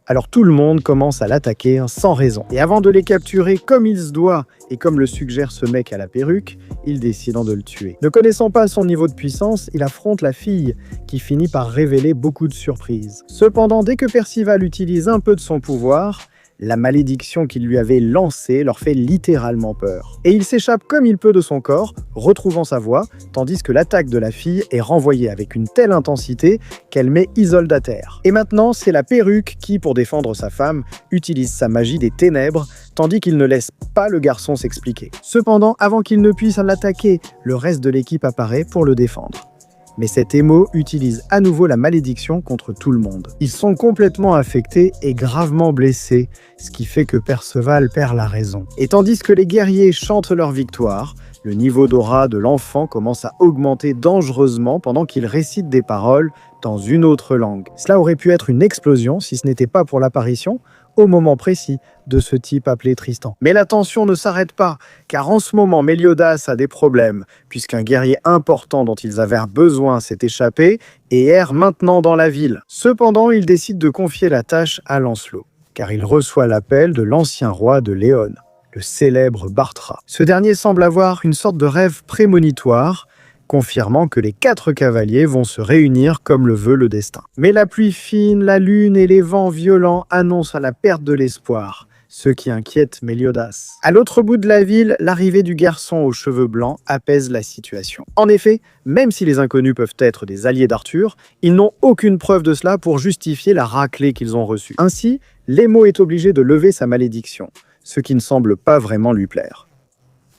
Alors tout le monde commence à l'attaquer sans raison. Et avant de les capturer comme il se doit, et comme le suggère ce mec à la perruque, il décide de le tuer. Ne connaissant pas son niveau de puissance, il affronte la fille, qui finit par révéler beaucoup de surprises. Cependant, dès que Perceval utilise un peu de son pouvoir, la malédiction qu'il lui avait lancée leur fait littéralement peur. Et il s'échappe comme il peut de son corps, retrouvant sa voix, tandis que l'attaque de la fille est renvoyée avec une telle intensité qu'elle met Isolde à terre. Et maintenant, c'est la perruque qui, pour défendre sa femme, utilise sa magie des ténèbres, tandis qu'il ne laisse pas le garçon s'expliquer. Cependant, avant qu'il ne puisse l'attaquer, le reste de l'équipe apparaît pour le défendre. Mais cet émo utilise à nouveau la malédiction contre tout le monde. Ils sont complètement affectés et gravement blessés, ce qui fait que Perceval perd la raison. Et tandis que les guerriers chantent leur victoire, le niveau d'aura de l'enfant commence à augmenter dangereusement pendant qu'il récite des paroles dans une autre langue. Cela aurait pu être une explosion si ce n'était pas pour l'apparition, au moment précis, de ce type appelé Tristan. Mais la tension ne s'arrête pas, car en ce moment, Méliodas a des problèmes, puisqu'un guerrier important dont ils avaient besoin s'est échappé et erre maintenant dans la ville. Cependant, il décide de confier la tâche à Lancelot, car il reçoit l'appel de l'ancien roi de Léone, le célèbre Bartra. Ce dernier semble avoir une sorte de rêve prémonitoire, confirmant que les 4 cavaliers vont se réunir comme le veut le destin. Mais la pluie fine, la lune et les vents violents annoncent la perte de l'espoir, ce qui inquiète Méliodas. À l'autre bout de la ville, l'arrivée du garçon aux cheveux blancs apaise la situation. En effet, même si les inconnus peuvent être des alliés d'Arthur, ils n'ont aucune preuve de cela pour justifier la raclée qu'ils ont reçue. Ainsi, Lémo est obligé de lever sa malédiction, ce qui ne semble pas vraiment lui plaire.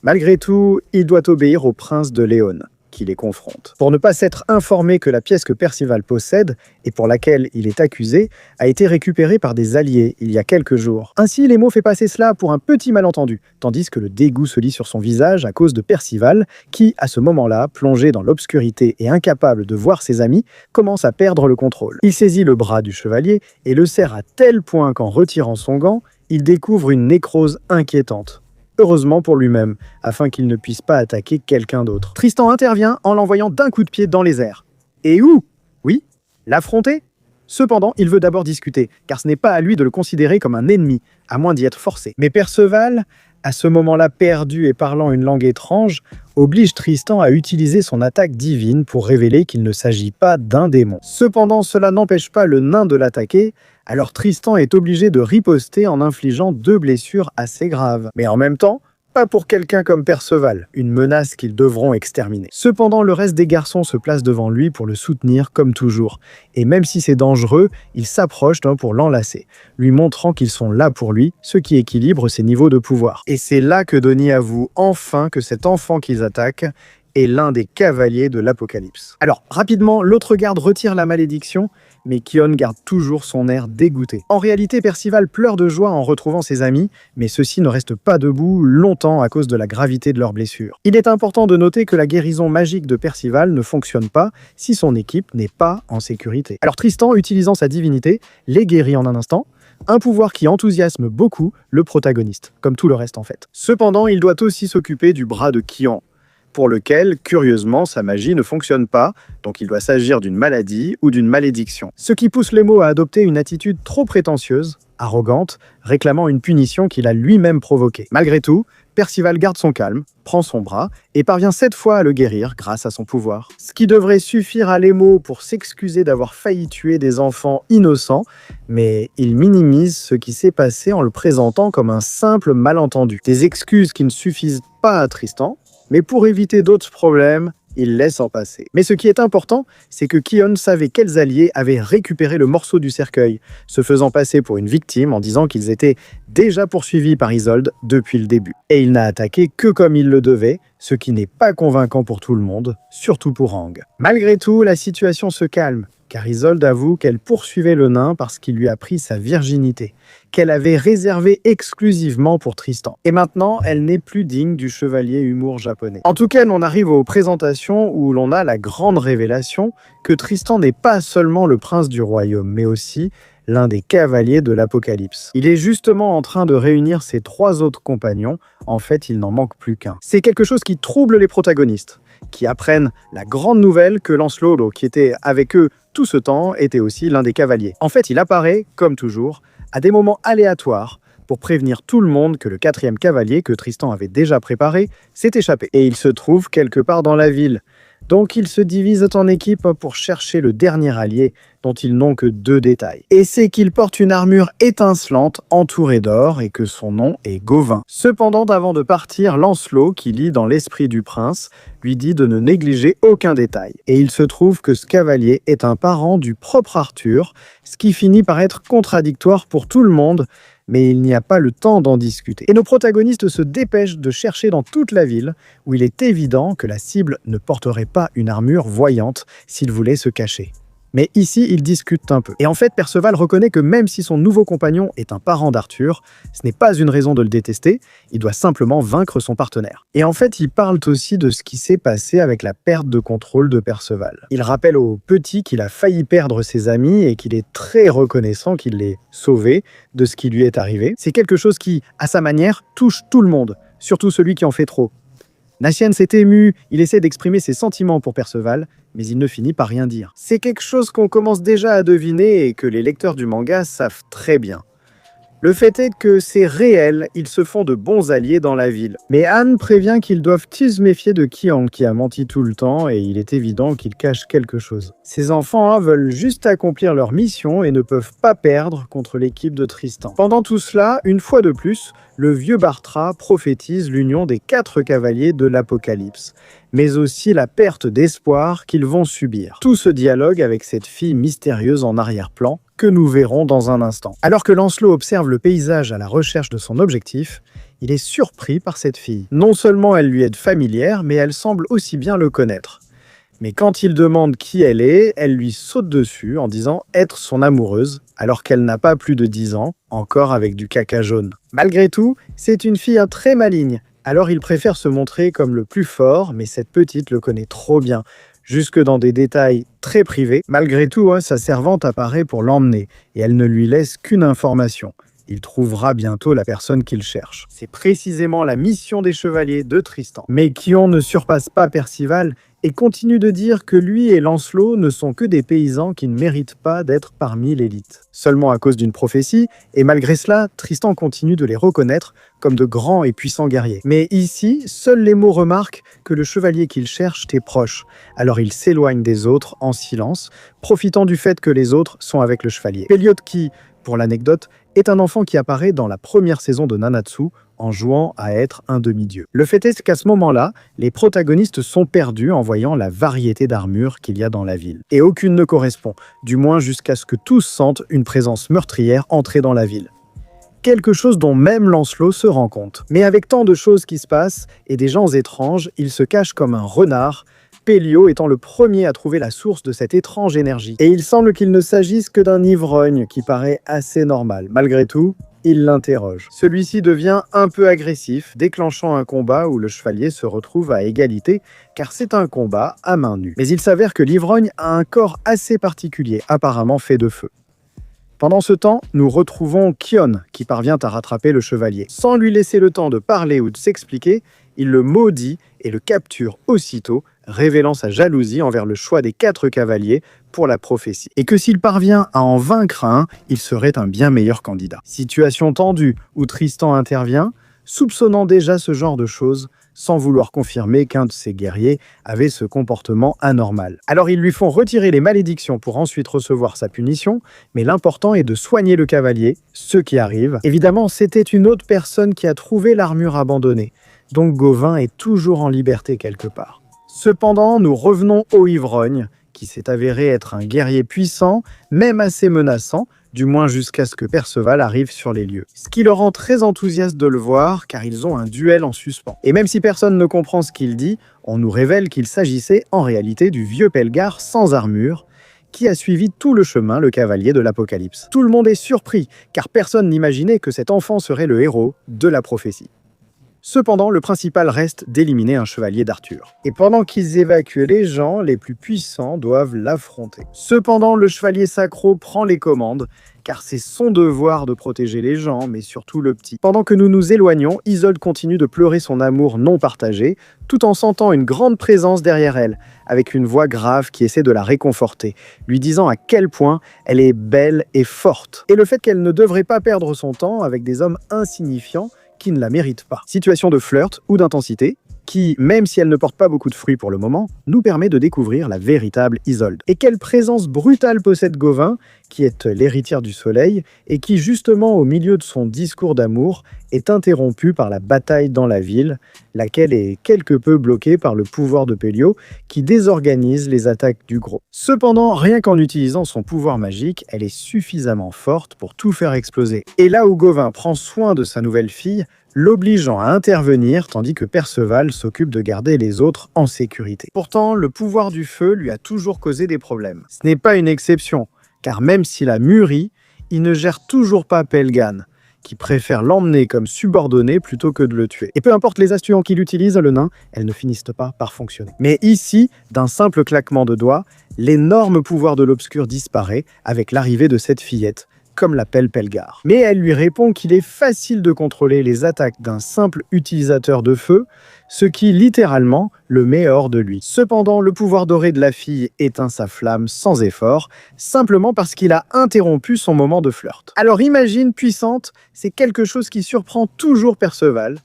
Malgré tout, il doit obéir au prince de Léone, qui les confronte. Pour ne pas s'être informé que la pièce que Perceval possède, et pour laquelle il est accusé, a été récupérée par des alliés il y a quelques jours. Ainsi, Lémo fait passer cela pour un petit malentendu, tandis que le dégoût se lit sur son visage à cause de Perceval, qui, à ce moment-là, plongé dans l'obscurité et incapable de voir ses amis, commence à perdre le contrôle. Il saisit le bras du chevalier et le serre à tel point qu'en retirant son gant, il découvre une nécrose inquiétante. Heureusement pour lui-même, afin qu'il ne puisse pas attaquer quelqu'un d'autre. Tristan intervient en l'envoyant d'un coup de pied dans les airs. Et où? Oui, l'affronter? Cependant, il veut d'abord discuter, car ce n'est pas à lui de le considérer comme un ennemi, à moins d'y être forcé. Mais Perceval, à ce moment-là perdu et parlant une langue étrange, oblige Tristan à utiliser son attaque divine pour révéler qu'il ne s'agit pas d'un démon. Cependant, cela n'empêche pas le nain de l'attaquer, alors Tristan est obligé de riposter en infligeant 2 blessures assez graves. Mais en même temps, pas pour quelqu'un comme Perceval, une menace qu'ils devront exterminer. Cependant, le reste des garçons se place devant lui pour le soutenir comme toujours. Et même si c'est dangereux, ils s'approchent pour l'enlacer, lui montrant qu'ils sont là pour lui, ce qui équilibre ses niveaux de pouvoir. Et c'est là que Denis avoue enfin que cet enfant qu'ils attaquent est l'un des cavaliers de l'Apocalypse. Alors, rapidement, l'autre garde retire la malédiction, mais Kion garde toujours son air dégoûté. En réalité, Perceval pleure de joie en retrouvant ses amis, mais ceux-ci ne restent pas debout longtemps à cause de la gravité de leurs blessures. Il est important de noter que la guérison magique de Perceval ne fonctionne pas si son équipe n'est pas en sécurité. Alors Tristan, utilisant sa divinité, les guérit en un instant, un pouvoir qui enthousiasme beaucoup le protagoniste, comme tout le reste en fait. Cependant, il doit aussi s'occuper du bras de Kian, pour lequel, curieusement, sa magie ne fonctionne pas, donc il doit s'agir d'une maladie ou d'une malédiction. Ce qui pousse Lémo à adopter une attitude trop prétentieuse, arrogante, réclamant une punition qu'il a lui-même provoquée. Malgré tout, Perceval garde son calme, prend son bras et parvient cette fois à le guérir grâce à son pouvoir. Ce qui devrait suffire à Lémo pour s'excuser d'avoir failli tuer des enfants innocents, mais il minimise ce qui s'est passé en le présentant comme un simple malentendu. Des excuses qui ne suffisent pas à Tristan, mais pour éviter d'autres problèmes, il laisse en passer. Mais ce qui est important, c'est que Kion savait quels alliés avaient récupéré le morceau du cercueil, se faisant passer pour une victime en disant qu'ils étaient déjà poursuivis par Isolde depuis le début. Et il n'a attaqué que comme il le devait, ce qui n'est pas convaincant pour tout le monde, surtout pour Aang. Malgré tout, la situation se calme, car Isolde avoue qu'elle poursuivait le nain parce qu'il lui a pris sa virginité, qu'elle avait réservée exclusivement pour Tristan. Et maintenant, elle n'est plus digne du chevalier humour japonais. En tout cas, on arrive aux présentations où l'on a la grande révélation que Tristan n'est pas seulement le prince du royaume, mais aussi l'un des cavaliers de l'Apocalypse. Il est justement en train de réunir ses 3 autres compagnons. En fait, il n'en manque plus qu'un. C'est quelque chose qui trouble les protagonistes, qui apprennent la grande nouvelle que Lancelot, qui était avec eux tout ce temps, était aussi l'un des cavaliers. En fait, il apparaît, comme toujours, à des moments aléatoires pour prévenir tout le monde que le 4e cavalier que Tristan avait déjà préparé s'est échappé. Et il se trouve quelque part dans la ville. Donc ils se divisent en équipes pour chercher le dernier allié dont ils n'ont que 2 détails. Et c'est qu'il porte une armure étincelante entourée d'or et que son nom est Gauvin. Cependant, avant de partir, Lancelot, qui lit dans l'esprit du prince, lui dit de ne négliger aucun détail. Et il se trouve que ce cavalier est un parent du propre Arthur, ce qui finit par être contradictoire pour tout le monde, mais il n'y a pas le temps d'en discuter. Et nos protagonistes se dépêchent de chercher dans toute la ville, où il est évident que la cible ne porterait pas une armure voyante s'il voulait se cacher. Mais ici, ils discutent un peu. Et en fait, Perceval reconnaît que même si son nouveau compagnon est un parent d'Arthur, ce n'est pas une raison de le détester, il doit simplement vaincre son partenaire. Et en fait, ils parlent aussi de ce qui s'est passé avec la perte de contrôle de Perceval. Il rappelle au petit qu'il a failli perdre ses amis et qu'il est très reconnaissant qu'il l'ait sauvé de ce qui lui est arrivé. C'est quelque chose qui, à sa manière, touche tout le monde, surtout celui qui en fait trop. Natienne s'est ému, il essaie d'exprimer ses sentiments pour Perceval, mais il ne finit par rien dire. C'est quelque chose qu'on commence déjà à deviner et que les lecteurs du manga savent très bien. Le fait est que c'est réel, ils se font de bons alliés dans la ville. Mais Anne prévient qu'ils doivent-ils se méfier de Kian qui a menti tout le temps et il est évident qu'il cache quelque chose. Ces enfants veulent juste accomplir leur mission et ne peuvent pas perdre contre l'équipe de Tristan. Pendant tout cela, une fois de plus, le vieux Bartra prophétise l'union des 4 cavaliers de l'Apocalypse, mais aussi la perte d'espoir qu'ils vont subir. Tout ce dialogue avec cette fille mystérieuse en arrière-plan, que nous verrons dans un instant. Alors que Lancelot observe le paysage à la recherche de son objectif, il est surpris par cette fille. Non seulement elle lui est familière, mais elle semble aussi bien le connaître. Mais quand il demande qui elle est, elle lui saute dessus en disant être son amoureuse, alors qu'elle n'a pas plus de 10 ans, encore avec du caca jaune. Malgré tout, c'est une fille très maligne, alors il préfère se montrer comme le plus fort, mais cette petite le connaît trop bien, jusque dans des détails très privés. Malgré tout, sa servante apparaît pour l'emmener, et elle ne lui laisse qu'une information. Il trouvera bientôt la personne qu'il cherche. C'est précisément la mission des chevaliers de Tristan. Mais Kion ne surpasse pas Percival et continue de dire que lui et Lancelot ne sont que des paysans qui ne méritent pas d'être parmi l'élite. Seulement à cause d'une prophétie, et malgré cela, Tristan continue de les reconnaître comme de grands et puissants guerriers. Mais ici, seuls les mots remarquent que le chevalier qu'il cherche est proche. Alors il s'éloigne des autres en silence, profitant du fait que les autres sont avec le chevalier. Péliot qui, pour l'anecdote, est un enfant qui apparaît dans la première saison de Nanatsu en jouant à être un demi-dieu. Le fait est qu'à ce moment-là, les protagonistes sont perdus en voyant la variété d'armures qu'il y a dans la ville. Et aucune ne correspond, du moins jusqu'à ce que tous sentent une présence meurtrière entrer dans la ville. Quelque chose dont même Lancelot se rend compte. Mais avec tant de choses qui se passent et des gens étranges, il se cache comme un renard, Péliot étant le premier à trouver la source de cette étrange énergie. Et il semble qu'il ne s'agisse que d'un ivrogne qui paraît assez normal. Malgré tout, il l'interroge. Celui-ci devient un peu agressif, déclenchant un combat où le chevalier se retrouve à égalité, car c'est un combat à main nue. Mais il s'avère que l'ivrogne a un corps assez particulier, apparemment fait de feu. Pendant ce temps, nous retrouvons Kion, qui parvient à rattraper le chevalier. Sans lui laisser le temps de parler ou de s'expliquer, il le maudit et le capture aussitôt, révélant sa jalousie envers le choix des 4 cavaliers pour la prophétie. Et que s'il parvient à en vaincre un, il serait un bien meilleur candidat. Situation tendue où Tristan intervient, soupçonnant déjà ce genre de choses, sans vouloir confirmer qu'un de ses guerriers avait ce comportement anormal. Alors ils lui font retirer les malédictions pour ensuite recevoir sa punition, mais l'important est de soigner le cavalier, ce qui arrive. Évidemment, c'était une autre personne qui a trouvé l'armure abandonnée, donc Gauvin est toujours en liberté quelque part. Cependant, nous revenons au ivrogne, qui s'est avéré être un guerrier puissant, même assez menaçant, du moins jusqu'à ce que Perceval arrive sur les lieux. Ce qui le rend très enthousiaste de le voir, car ils ont un duel en suspens. Et même si personne ne comprend ce qu'il dit, on nous révèle qu'il s'agissait en réalité du vieux Pelgar sans armure, qui a suivi tout le chemin le cavalier de l'Apocalypse. Tout le monde est surpris, car personne n'imaginait que cet enfant serait le héros de la prophétie. Cependant, le principal reste d'éliminer un chevalier d'Arthur. Et pendant qu'ils évacuent les gens, les plus puissants doivent l'affronter. Cependant, le chevalier sacro prend les commandes, car c'est son devoir de protéger les gens, mais surtout le petit. Pendant que nous nous éloignons, Isolde continue de pleurer son amour non partagé, tout en sentant une grande présence derrière elle, avec une voix grave qui essaie de la réconforter, lui disant à quel point elle est belle et forte. Et le fait qu'elle ne devrait pas perdre son temps avec des hommes insignifiants qui ne la méritent pas. Situation de flirt ou d'intensité, qui, même si elle ne porte pas beaucoup de fruits pour le moment, nous permet de découvrir la véritable Isolde. Et quelle présence brutale possède Gawain, qui est l'héritière du soleil, et qui, justement, au milieu de son discours d'amour, est interrompue par la bataille dans la ville, laquelle est quelque peu bloquée par le pouvoir de Pélio, qui désorganise les attaques du gros. Cependant, rien qu'en utilisant son pouvoir magique, elle est suffisamment forte pour tout faire exploser. Et là où Gawain prend soin de sa nouvelle fille, l'obligeant à intervenir tandis que Perceval s'occupe de garder les autres en sécurité. Pourtant, le pouvoir du feu lui a toujours causé des problèmes. Ce n'est pas une exception, car même s'il a mûri, il ne gère toujours pas Pelgan, qui préfère l'emmener comme subordonné plutôt que de le tuer. Et peu importe les astuces qu'il utilise, le nain, elles ne finissent pas par fonctionner. Mais ici, d'un simple claquement de doigts, l'énorme pouvoir de l'obscur disparaît avec l'arrivée de cette fillette, comme l'appelle Pelgar. Mais elle lui répond qu'il est facile de contrôler les attaques d'un simple utilisateur de feu, ce qui littéralement le met hors de lui. Cependant, le pouvoir doré de la fille éteint sa flamme sans effort, simplement parce qu'il a interrompu son moment de flirt. Alors imagine, puissante, c'est quelque chose qui surprend toujours Perceval.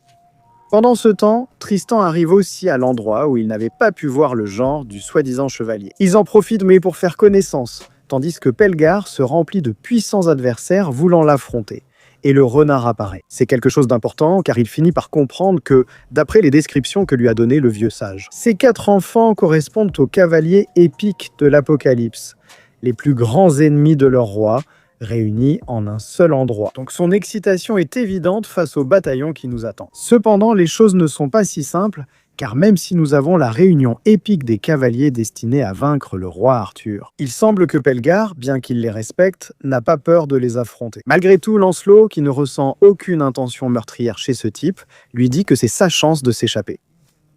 Pendant ce temps, Tristan arrive aussi à l'endroit où il n'avait pas pu voir le genre du soi-disant chevalier. Ils en profitent mais pour faire connaissance, tandis que Pelgar se remplit de puissants adversaires voulant l'affronter. Et le renard apparaît. C'est quelque chose d'important car il finit par comprendre que, d'après les descriptions que lui a données le vieux sage, ces 4 enfants correspondent aux cavaliers épiques de l'Apocalypse, les plus grands ennemis de leur roi, réunis en un seul endroit. Donc son excitation est évidente face au bataillon qui nous attend. Cependant, les choses ne sont pas si simples, car même si nous avons la réunion épique des cavaliers destinés à vaincre le roi Arthur, il semble que Pelgar, bien qu'il les respecte, n'a pas peur de les affronter. Malgré tout, Lancelot, qui ne ressent aucune intention meurtrière chez ce type, lui dit que c'est sa chance de s'échapper.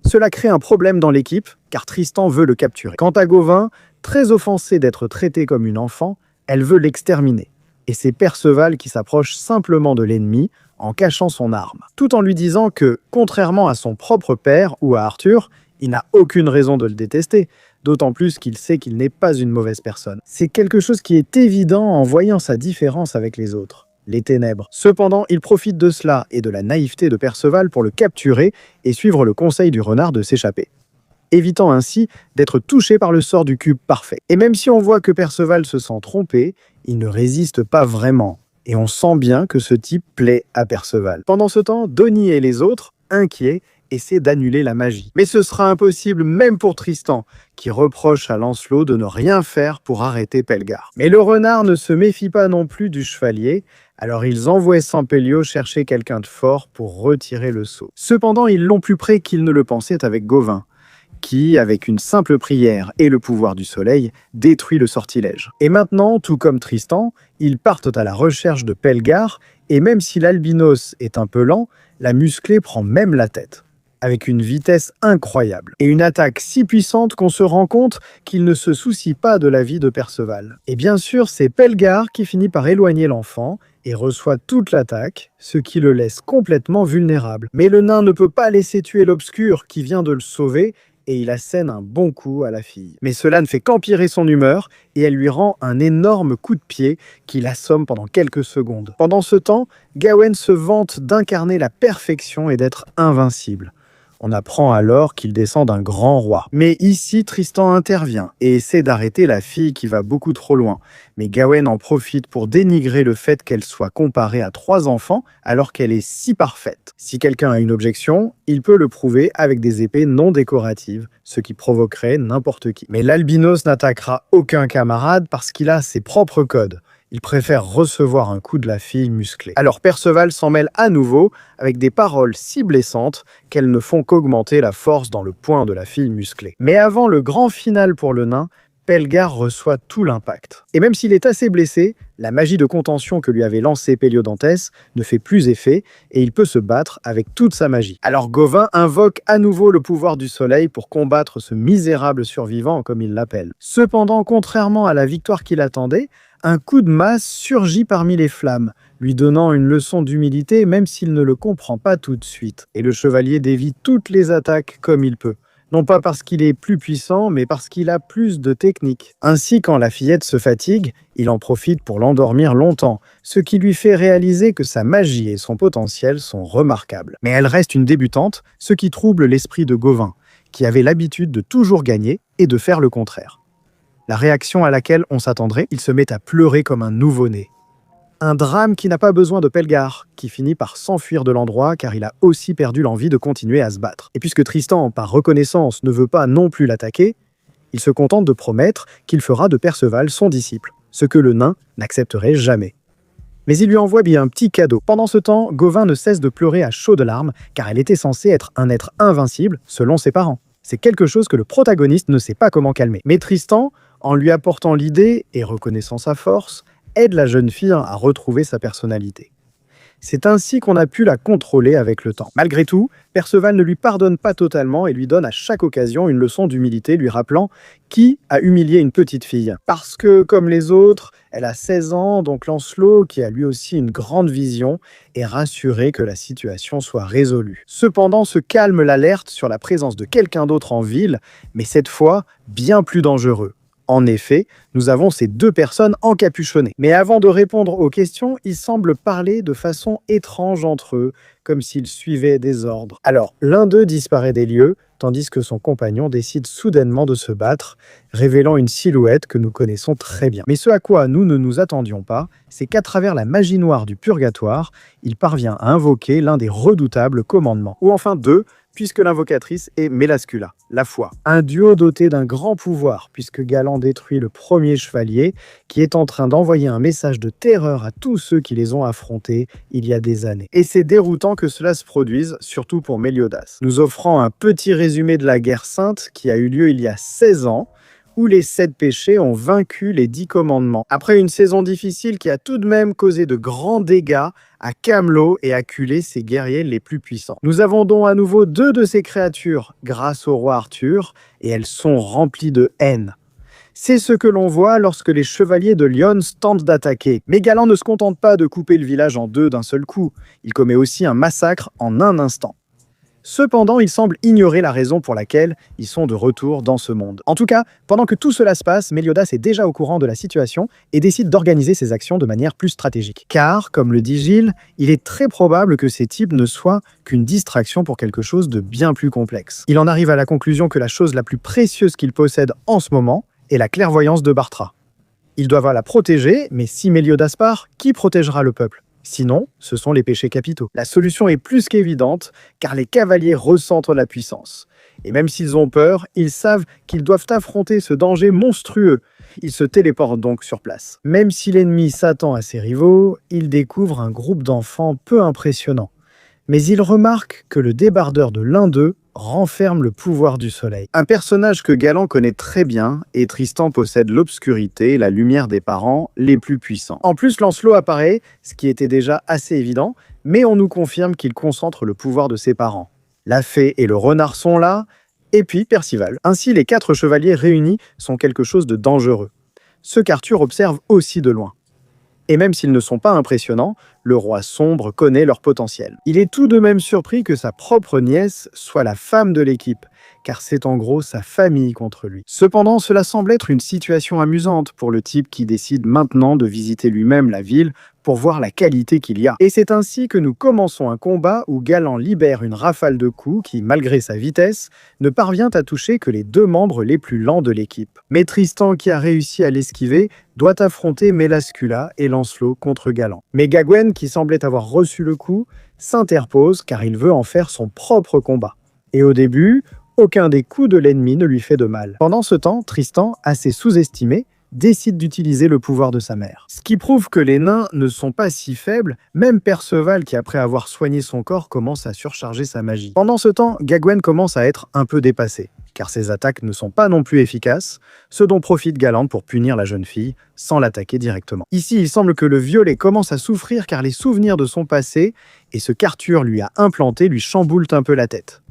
Cela crée un problème dans l'équipe, car Tristan veut le capturer. Quant à Gawain, très offensée d'être traitée comme une enfant, elle veut l'exterminer. Et c'est Perceval qui s'approche simplement de l'ennemi, en cachant son arme, tout en lui disant que, contrairement à son propre père ou à Arthur, il n'a aucune raison de le détester, d'autant plus qu'il sait qu'il n'est pas une mauvaise personne. C'est quelque chose qui est évident en voyant sa différence avec les autres, les ténèbres. Cependant, il profite de cela et de la naïveté de Perceval pour le capturer et suivre le conseil du renard de s'échapper, évitant ainsi d'être touché par le sort du cube parfait. Et même si on voit que Perceval se sent trompé, il ne résiste pas vraiment. Et on sent bien que ce type plaît à Perceval. Pendant ce temps, Donnie et les autres, inquiets, essaient d'annuler la magie. Mais ce sera impossible même pour Tristan, qui reproche à Lancelot de ne rien faire pour arrêter Pelgar. Mais le renard ne se méfie pas non plus du chevalier, alors ils envoient Sampelio chercher quelqu'un de fort pour retirer le sceau. Cependant, ils l'ont plus près qu'ils ne le pensaient avec Gawain, qui, avec une simple prière et le pouvoir du soleil, détruit le sortilège. Et maintenant, tout comme Tristan, ils partent à la recherche de Pelgar, et même si l'albinos est un peu lent, la musclée prend même la tête, avec une vitesse incroyable, et une attaque si puissante qu'on se rend compte qu'il ne se soucie pas de la vie de Perceval. Et bien sûr, c'est Pelgar qui finit par éloigner l'enfant, et reçoit toute l'attaque, ce qui le laisse complètement vulnérable. Mais le nain ne peut pas laisser tuer l'obscur qui vient de le sauver, et il assène un bon coup à la fille. Mais cela ne fait qu'empirer son humeur, et elle lui rend un énorme coup de pied qui l'assomme pendant quelques secondes. Pendant ce temps, Gawain se vante d'incarner la perfection et d'être invincible. On apprend alors qu'il descend d'un grand roi. Mais ici, Tristan intervient et essaie d'arrêter la fille qui va beaucoup trop loin. Mais Gawain en profite pour dénigrer le fait qu'elle soit comparée à 3 enfants alors qu'elle est si parfaite. Si quelqu'un a une objection, il peut le prouver avec des épées non décoratives, ce qui provoquerait n'importe qui. Mais l'albinos n'attaquera aucun camarade parce qu'il a ses propres codes. Il préfère recevoir un coup de la fille musclée. Alors Perceval s'en mêle à nouveau avec des paroles si blessantes qu'elles ne font qu'augmenter la force dans le poing de la fille musclée. Mais avant le grand final pour le nain, Pelgar reçoit tout l'impact. Et même s'il est assez blessé, la magie de contention que lui avait lancée Péliodantes ne fait plus effet et il peut se battre avec toute sa magie. Alors Gauvin invoque à nouveau le pouvoir du soleil pour combattre ce misérable survivant comme il l'appelle. Cependant, contrairement à la victoire qu'il attendait, un coup de masse surgit parmi les flammes, lui donnant une leçon d'humilité même s'il ne le comprend pas tout de suite. Et le chevalier dévie toutes les attaques comme il peut. Non pas parce qu'il est plus puissant, mais parce qu'il a plus de technique. Ainsi, quand la fillette se fatigue, il en profite pour l'endormir longtemps, ce qui lui fait réaliser que sa magie et son potentiel sont remarquables. Mais elle reste une débutante, ce qui trouble l'esprit de Gauvin, qui avait l'habitude de toujours gagner et de faire le contraire. La réaction à laquelle on s'attendrait, il se met à pleurer comme un nouveau-né. Un drame qui n'a pas besoin de Pelgar, qui finit par s'enfuir de l'endroit car il a aussi perdu l'envie de continuer à se battre. Et puisque Tristan, par reconnaissance, ne veut pas non plus l'attaquer, il se contente de promettre qu'il fera de Perceval son disciple, ce que le nain n'accepterait jamais. Mais il lui envoie bien un petit cadeau. Pendant ce temps, Gauvin ne cesse de pleurer à chaudes larmes car elle était censée être un être invincible selon ses parents. C'est quelque chose que le protagoniste ne sait pas comment calmer. Mais Tristan, en lui apportant l'idée et reconnaissant sa force, aide la jeune fille à retrouver sa personnalité. C'est ainsi qu'on a pu la contrôler avec le temps. Malgré tout, Perceval ne lui pardonne pas totalement et lui donne à chaque occasion une leçon d'humilité, lui rappelant qui a humilié une petite fille. Parce que, comme les autres, elle a 16 ans, donc Lancelot, qui a lui aussi une grande vision, est rassuré que la situation soit résolue. Cependant, se calme l'alerte sur la présence de quelqu'un d'autre en ville, mais cette fois, bien plus dangereux. En effet, nous avons ces deux personnes encapuchonnées. Mais avant de répondre aux questions, ils semblent parler de façon étrange entre eux, comme s'ils suivaient des ordres. Alors, l'un d'eux disparaît des lieux, tandis que son compagnon décide soudainement de se battre, révélant une silhouette que nous connaissons très bien. Mais ce à quoi nous ne nous attendions pas, c'est qu'à travers la magie noire du purgatoire, il parvient à invoquer l'un des redoutables commandements. Ou enfin deux, puisque l'invocatrice est Mélascula, la foi. Un duo doté d'un grand pouvoir, puisque Galan détruit le premier chevalier, qui est en train d'envoyer un message de terreur à tous ceux qui les ont affrontés il y a des années. Et c'est déroutant que cela se produise, surtout pour Méliodas, nous offrant un petit résumé de la guerre sainte qui a eu lieu il y a 16 ans, où les 7 péchés ont vaincu les 10 commandements. Après une saison difficile qui a tout de même causé de grands dégâts à Camelot et acculé ses guerriers les plus puissants. Nous avons donc à nouveau 2 de ces créatures grâce au roi Arthur, et elles sont remplies de haine. C'est ce que l'on voit lorsque les chevaliers de Lyons tentent d'attaquer. Mais Galan ne se contente pas de couper le village en 2 d'un seul coup, il commet aussi un massacre en un instant. Cependant, il semble ignorer la raison pour laquelle ils sont de retour dans ce monde. En tout cas, pendant que tout cela se passe, Méliodas est déjà au courant de la situation et décide d'organiser ses actions de manière plus stratégique. Car, comme le dit Gilles, il est très probable que ces types ne soient qu'une distraction pour quelque chose de bien plus complexe. Il en arrive à la conclusion que la chose la plus précieuse qu'il possède en ce moment est la clairvoyance de Bartra. Il doit la protéger, mais si Méliodas part, qui protégera le peuple ? Sinon, ce sont les péchés capitaux. La solution est plus qu'évidente, car les cavaliers ressentent la puissance. Et même s'ils ont peur, ils savent qu'ils doivent affronter ce danger monstrueux. Ils se téléportent donc sur place. Même si l'ennemi s'attend à ses rivaux, il découvre un groupe d'enfants peu impressionnant. Mais il remarque que le débardeur de l'un d'eux renferme le pouvoir du soleil. Un personnage que Galan connaît très bien, et Tristan possède l'obscurité, la lumière des parents les plus puissants. En plus, Lancelot apparaît, ce qui était déjà assez évident, mais on nous confirme qu'il concentre le pouvoir de ses parents. La fée et le renard sont là, et puis Percival. Ainsi, les 4 chevaliers réunis sont quelque chose de dangereux. Ce qu'Arthur observe aussi de loin. Et même s'ils ne sont pas impressionnants, le roi sombre connaît leur potentiel. Il est tout de même surpris que sa propre nièce soit la femme de l'équipe, car c'est en gros sa famille contre lui. Cependant, cela semble être une situation amusante pour le type qui décide maintenant de visiter lui-même la ville pour voir la qualité qu'il y a. Et c'est ainsi que nous commençons un combat où Galan libère une rafale de coups qui, malgré sa vitesse, ne parvient à toucher que les 2 membres les plus lents de l'équipe. Mais Tristan, qui a réussi à l'esquiver, doit affronter Mélascula et Lancelot contre Galan. Mais Gagwen, qui semblait avoir reçu le coup, s'interpose car il veut en faire son propre combat. Et au début, aucun des coups de l'ennemi ne lui fait de mal. Pendant ce temps, Tristan, assez sous-estimé, décide d'utiliser le pouvoir de sa mère. Ce qui prouve que les nains ne sont pas si faibles, même Perceval qui après avoir soigné son corps commence à surcharger sa magie. Pendant ce temps, Gagwen commence à être un peu dépassé. car ses attaques ne sont pas non plus efficaces, ce dont profite Galante pour punir la jeune fille sans l'attaquer directement. Ici, il semble que le violet commence à souffrir car les souvenirs de son passé et ce qu'Arthur lui a implanté lui chamboulent un peu la tête.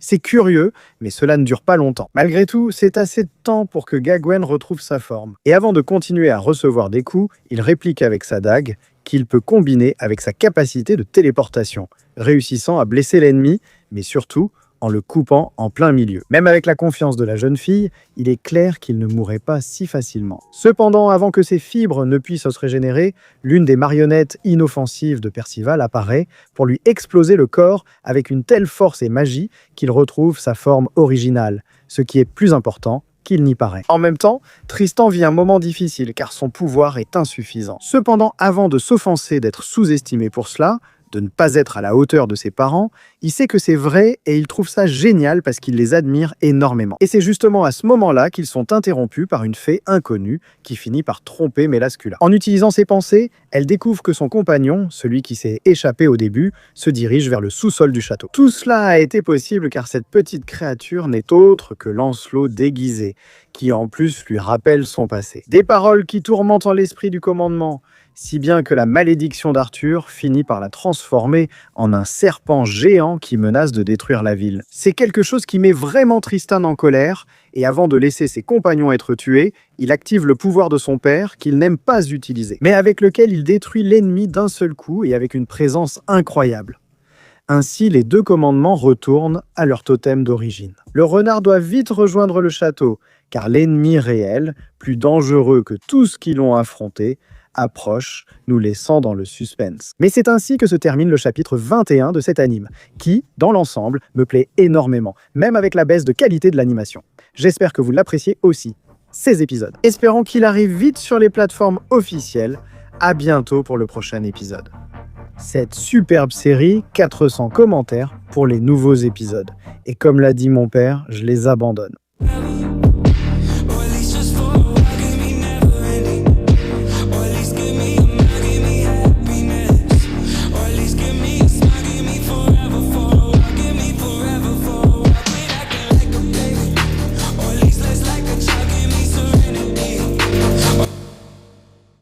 C'est curieux, mais cela ne dure pas longtemps. Malgré tout, c'est assez de temps pour que Gagwen retrouve sa forme. Et avant de continuer à recevoir des coups, il réplique avec sa dague qu'il peut combiner avec sa capacité de téléportation, réussissant à blesser l'ennemi, mais surtout en le coupant en plein milieu. Même avec la confiance de la jeune fille, il est clair qu'il ne mourrait pas si facilement. Cependant, avant que ses fibres ne puissent se régénérer, l'une des marionnettes inoffensives de Percival apparaît pour lui exploser le corps avec une telle force et magie qu'il retrouve sa forme originale, ce qui est plus important qu'il n'y paraît. En même temps, Tristan vit un moment difficile car son pouvoir est insuffisant. Cependant, avant de s'offenser d'être sous-estimé pour cela, de ne pas être à la hauteur de ses parents, il sait que c'est vrai et il trouve ça génial parce qu'il les admire énormément. Et c'est justement à ce moment-là qu'ils sont interrompus par une fée inconnue qui finit par tromper Melascula. En utilisant ses pensées, elle découvre que son compagnon, celui qui s'est échappé au début, se dirige vers le sous-sol du château. Tout cela a été possible car cette petite créature n'est autre que Lancelot déguisé, qui en plus lui rappelle son passé. Des paroles qui tourmentent l'esprit du commandement, si bien que la malédiction d'Arthur finit par la transformer en un serpent géant qui menace de détruire la ville. C'est quelque chose qui met vraiment Tristan en colère, et avant de laisser ses compagnons être tués, il active le pouvoir de son père qu'il n'aime pas utiliser, mais avec lequel il détruit l'ennemi d'un seul coup et avec une présence incroyable. Ainsi, les deux commandements retournent à leur totem d'origine. Le renard doit vite rejoindre le château, car l'ennemi réel, plus dangereux que tout ce qu'ils ont affronté, approche, nous laissant dans le suspense. Mais c'est ainsi que se termine le chapitre 21 de cet anime, qui, dans l'ensemble, me plaît énormément, même avec la baisse de qualité de l'animation. J'espère que vous l'appréciez aussi, ces épisodes. Espérons qu'il arrive vite sur les plateformes officielles. À bientôt pour le prochain épisode. Cette superbe série, 400 commentaires pour les nouveaux épisodes. Et comme l'a dit mon père, je les abandonne.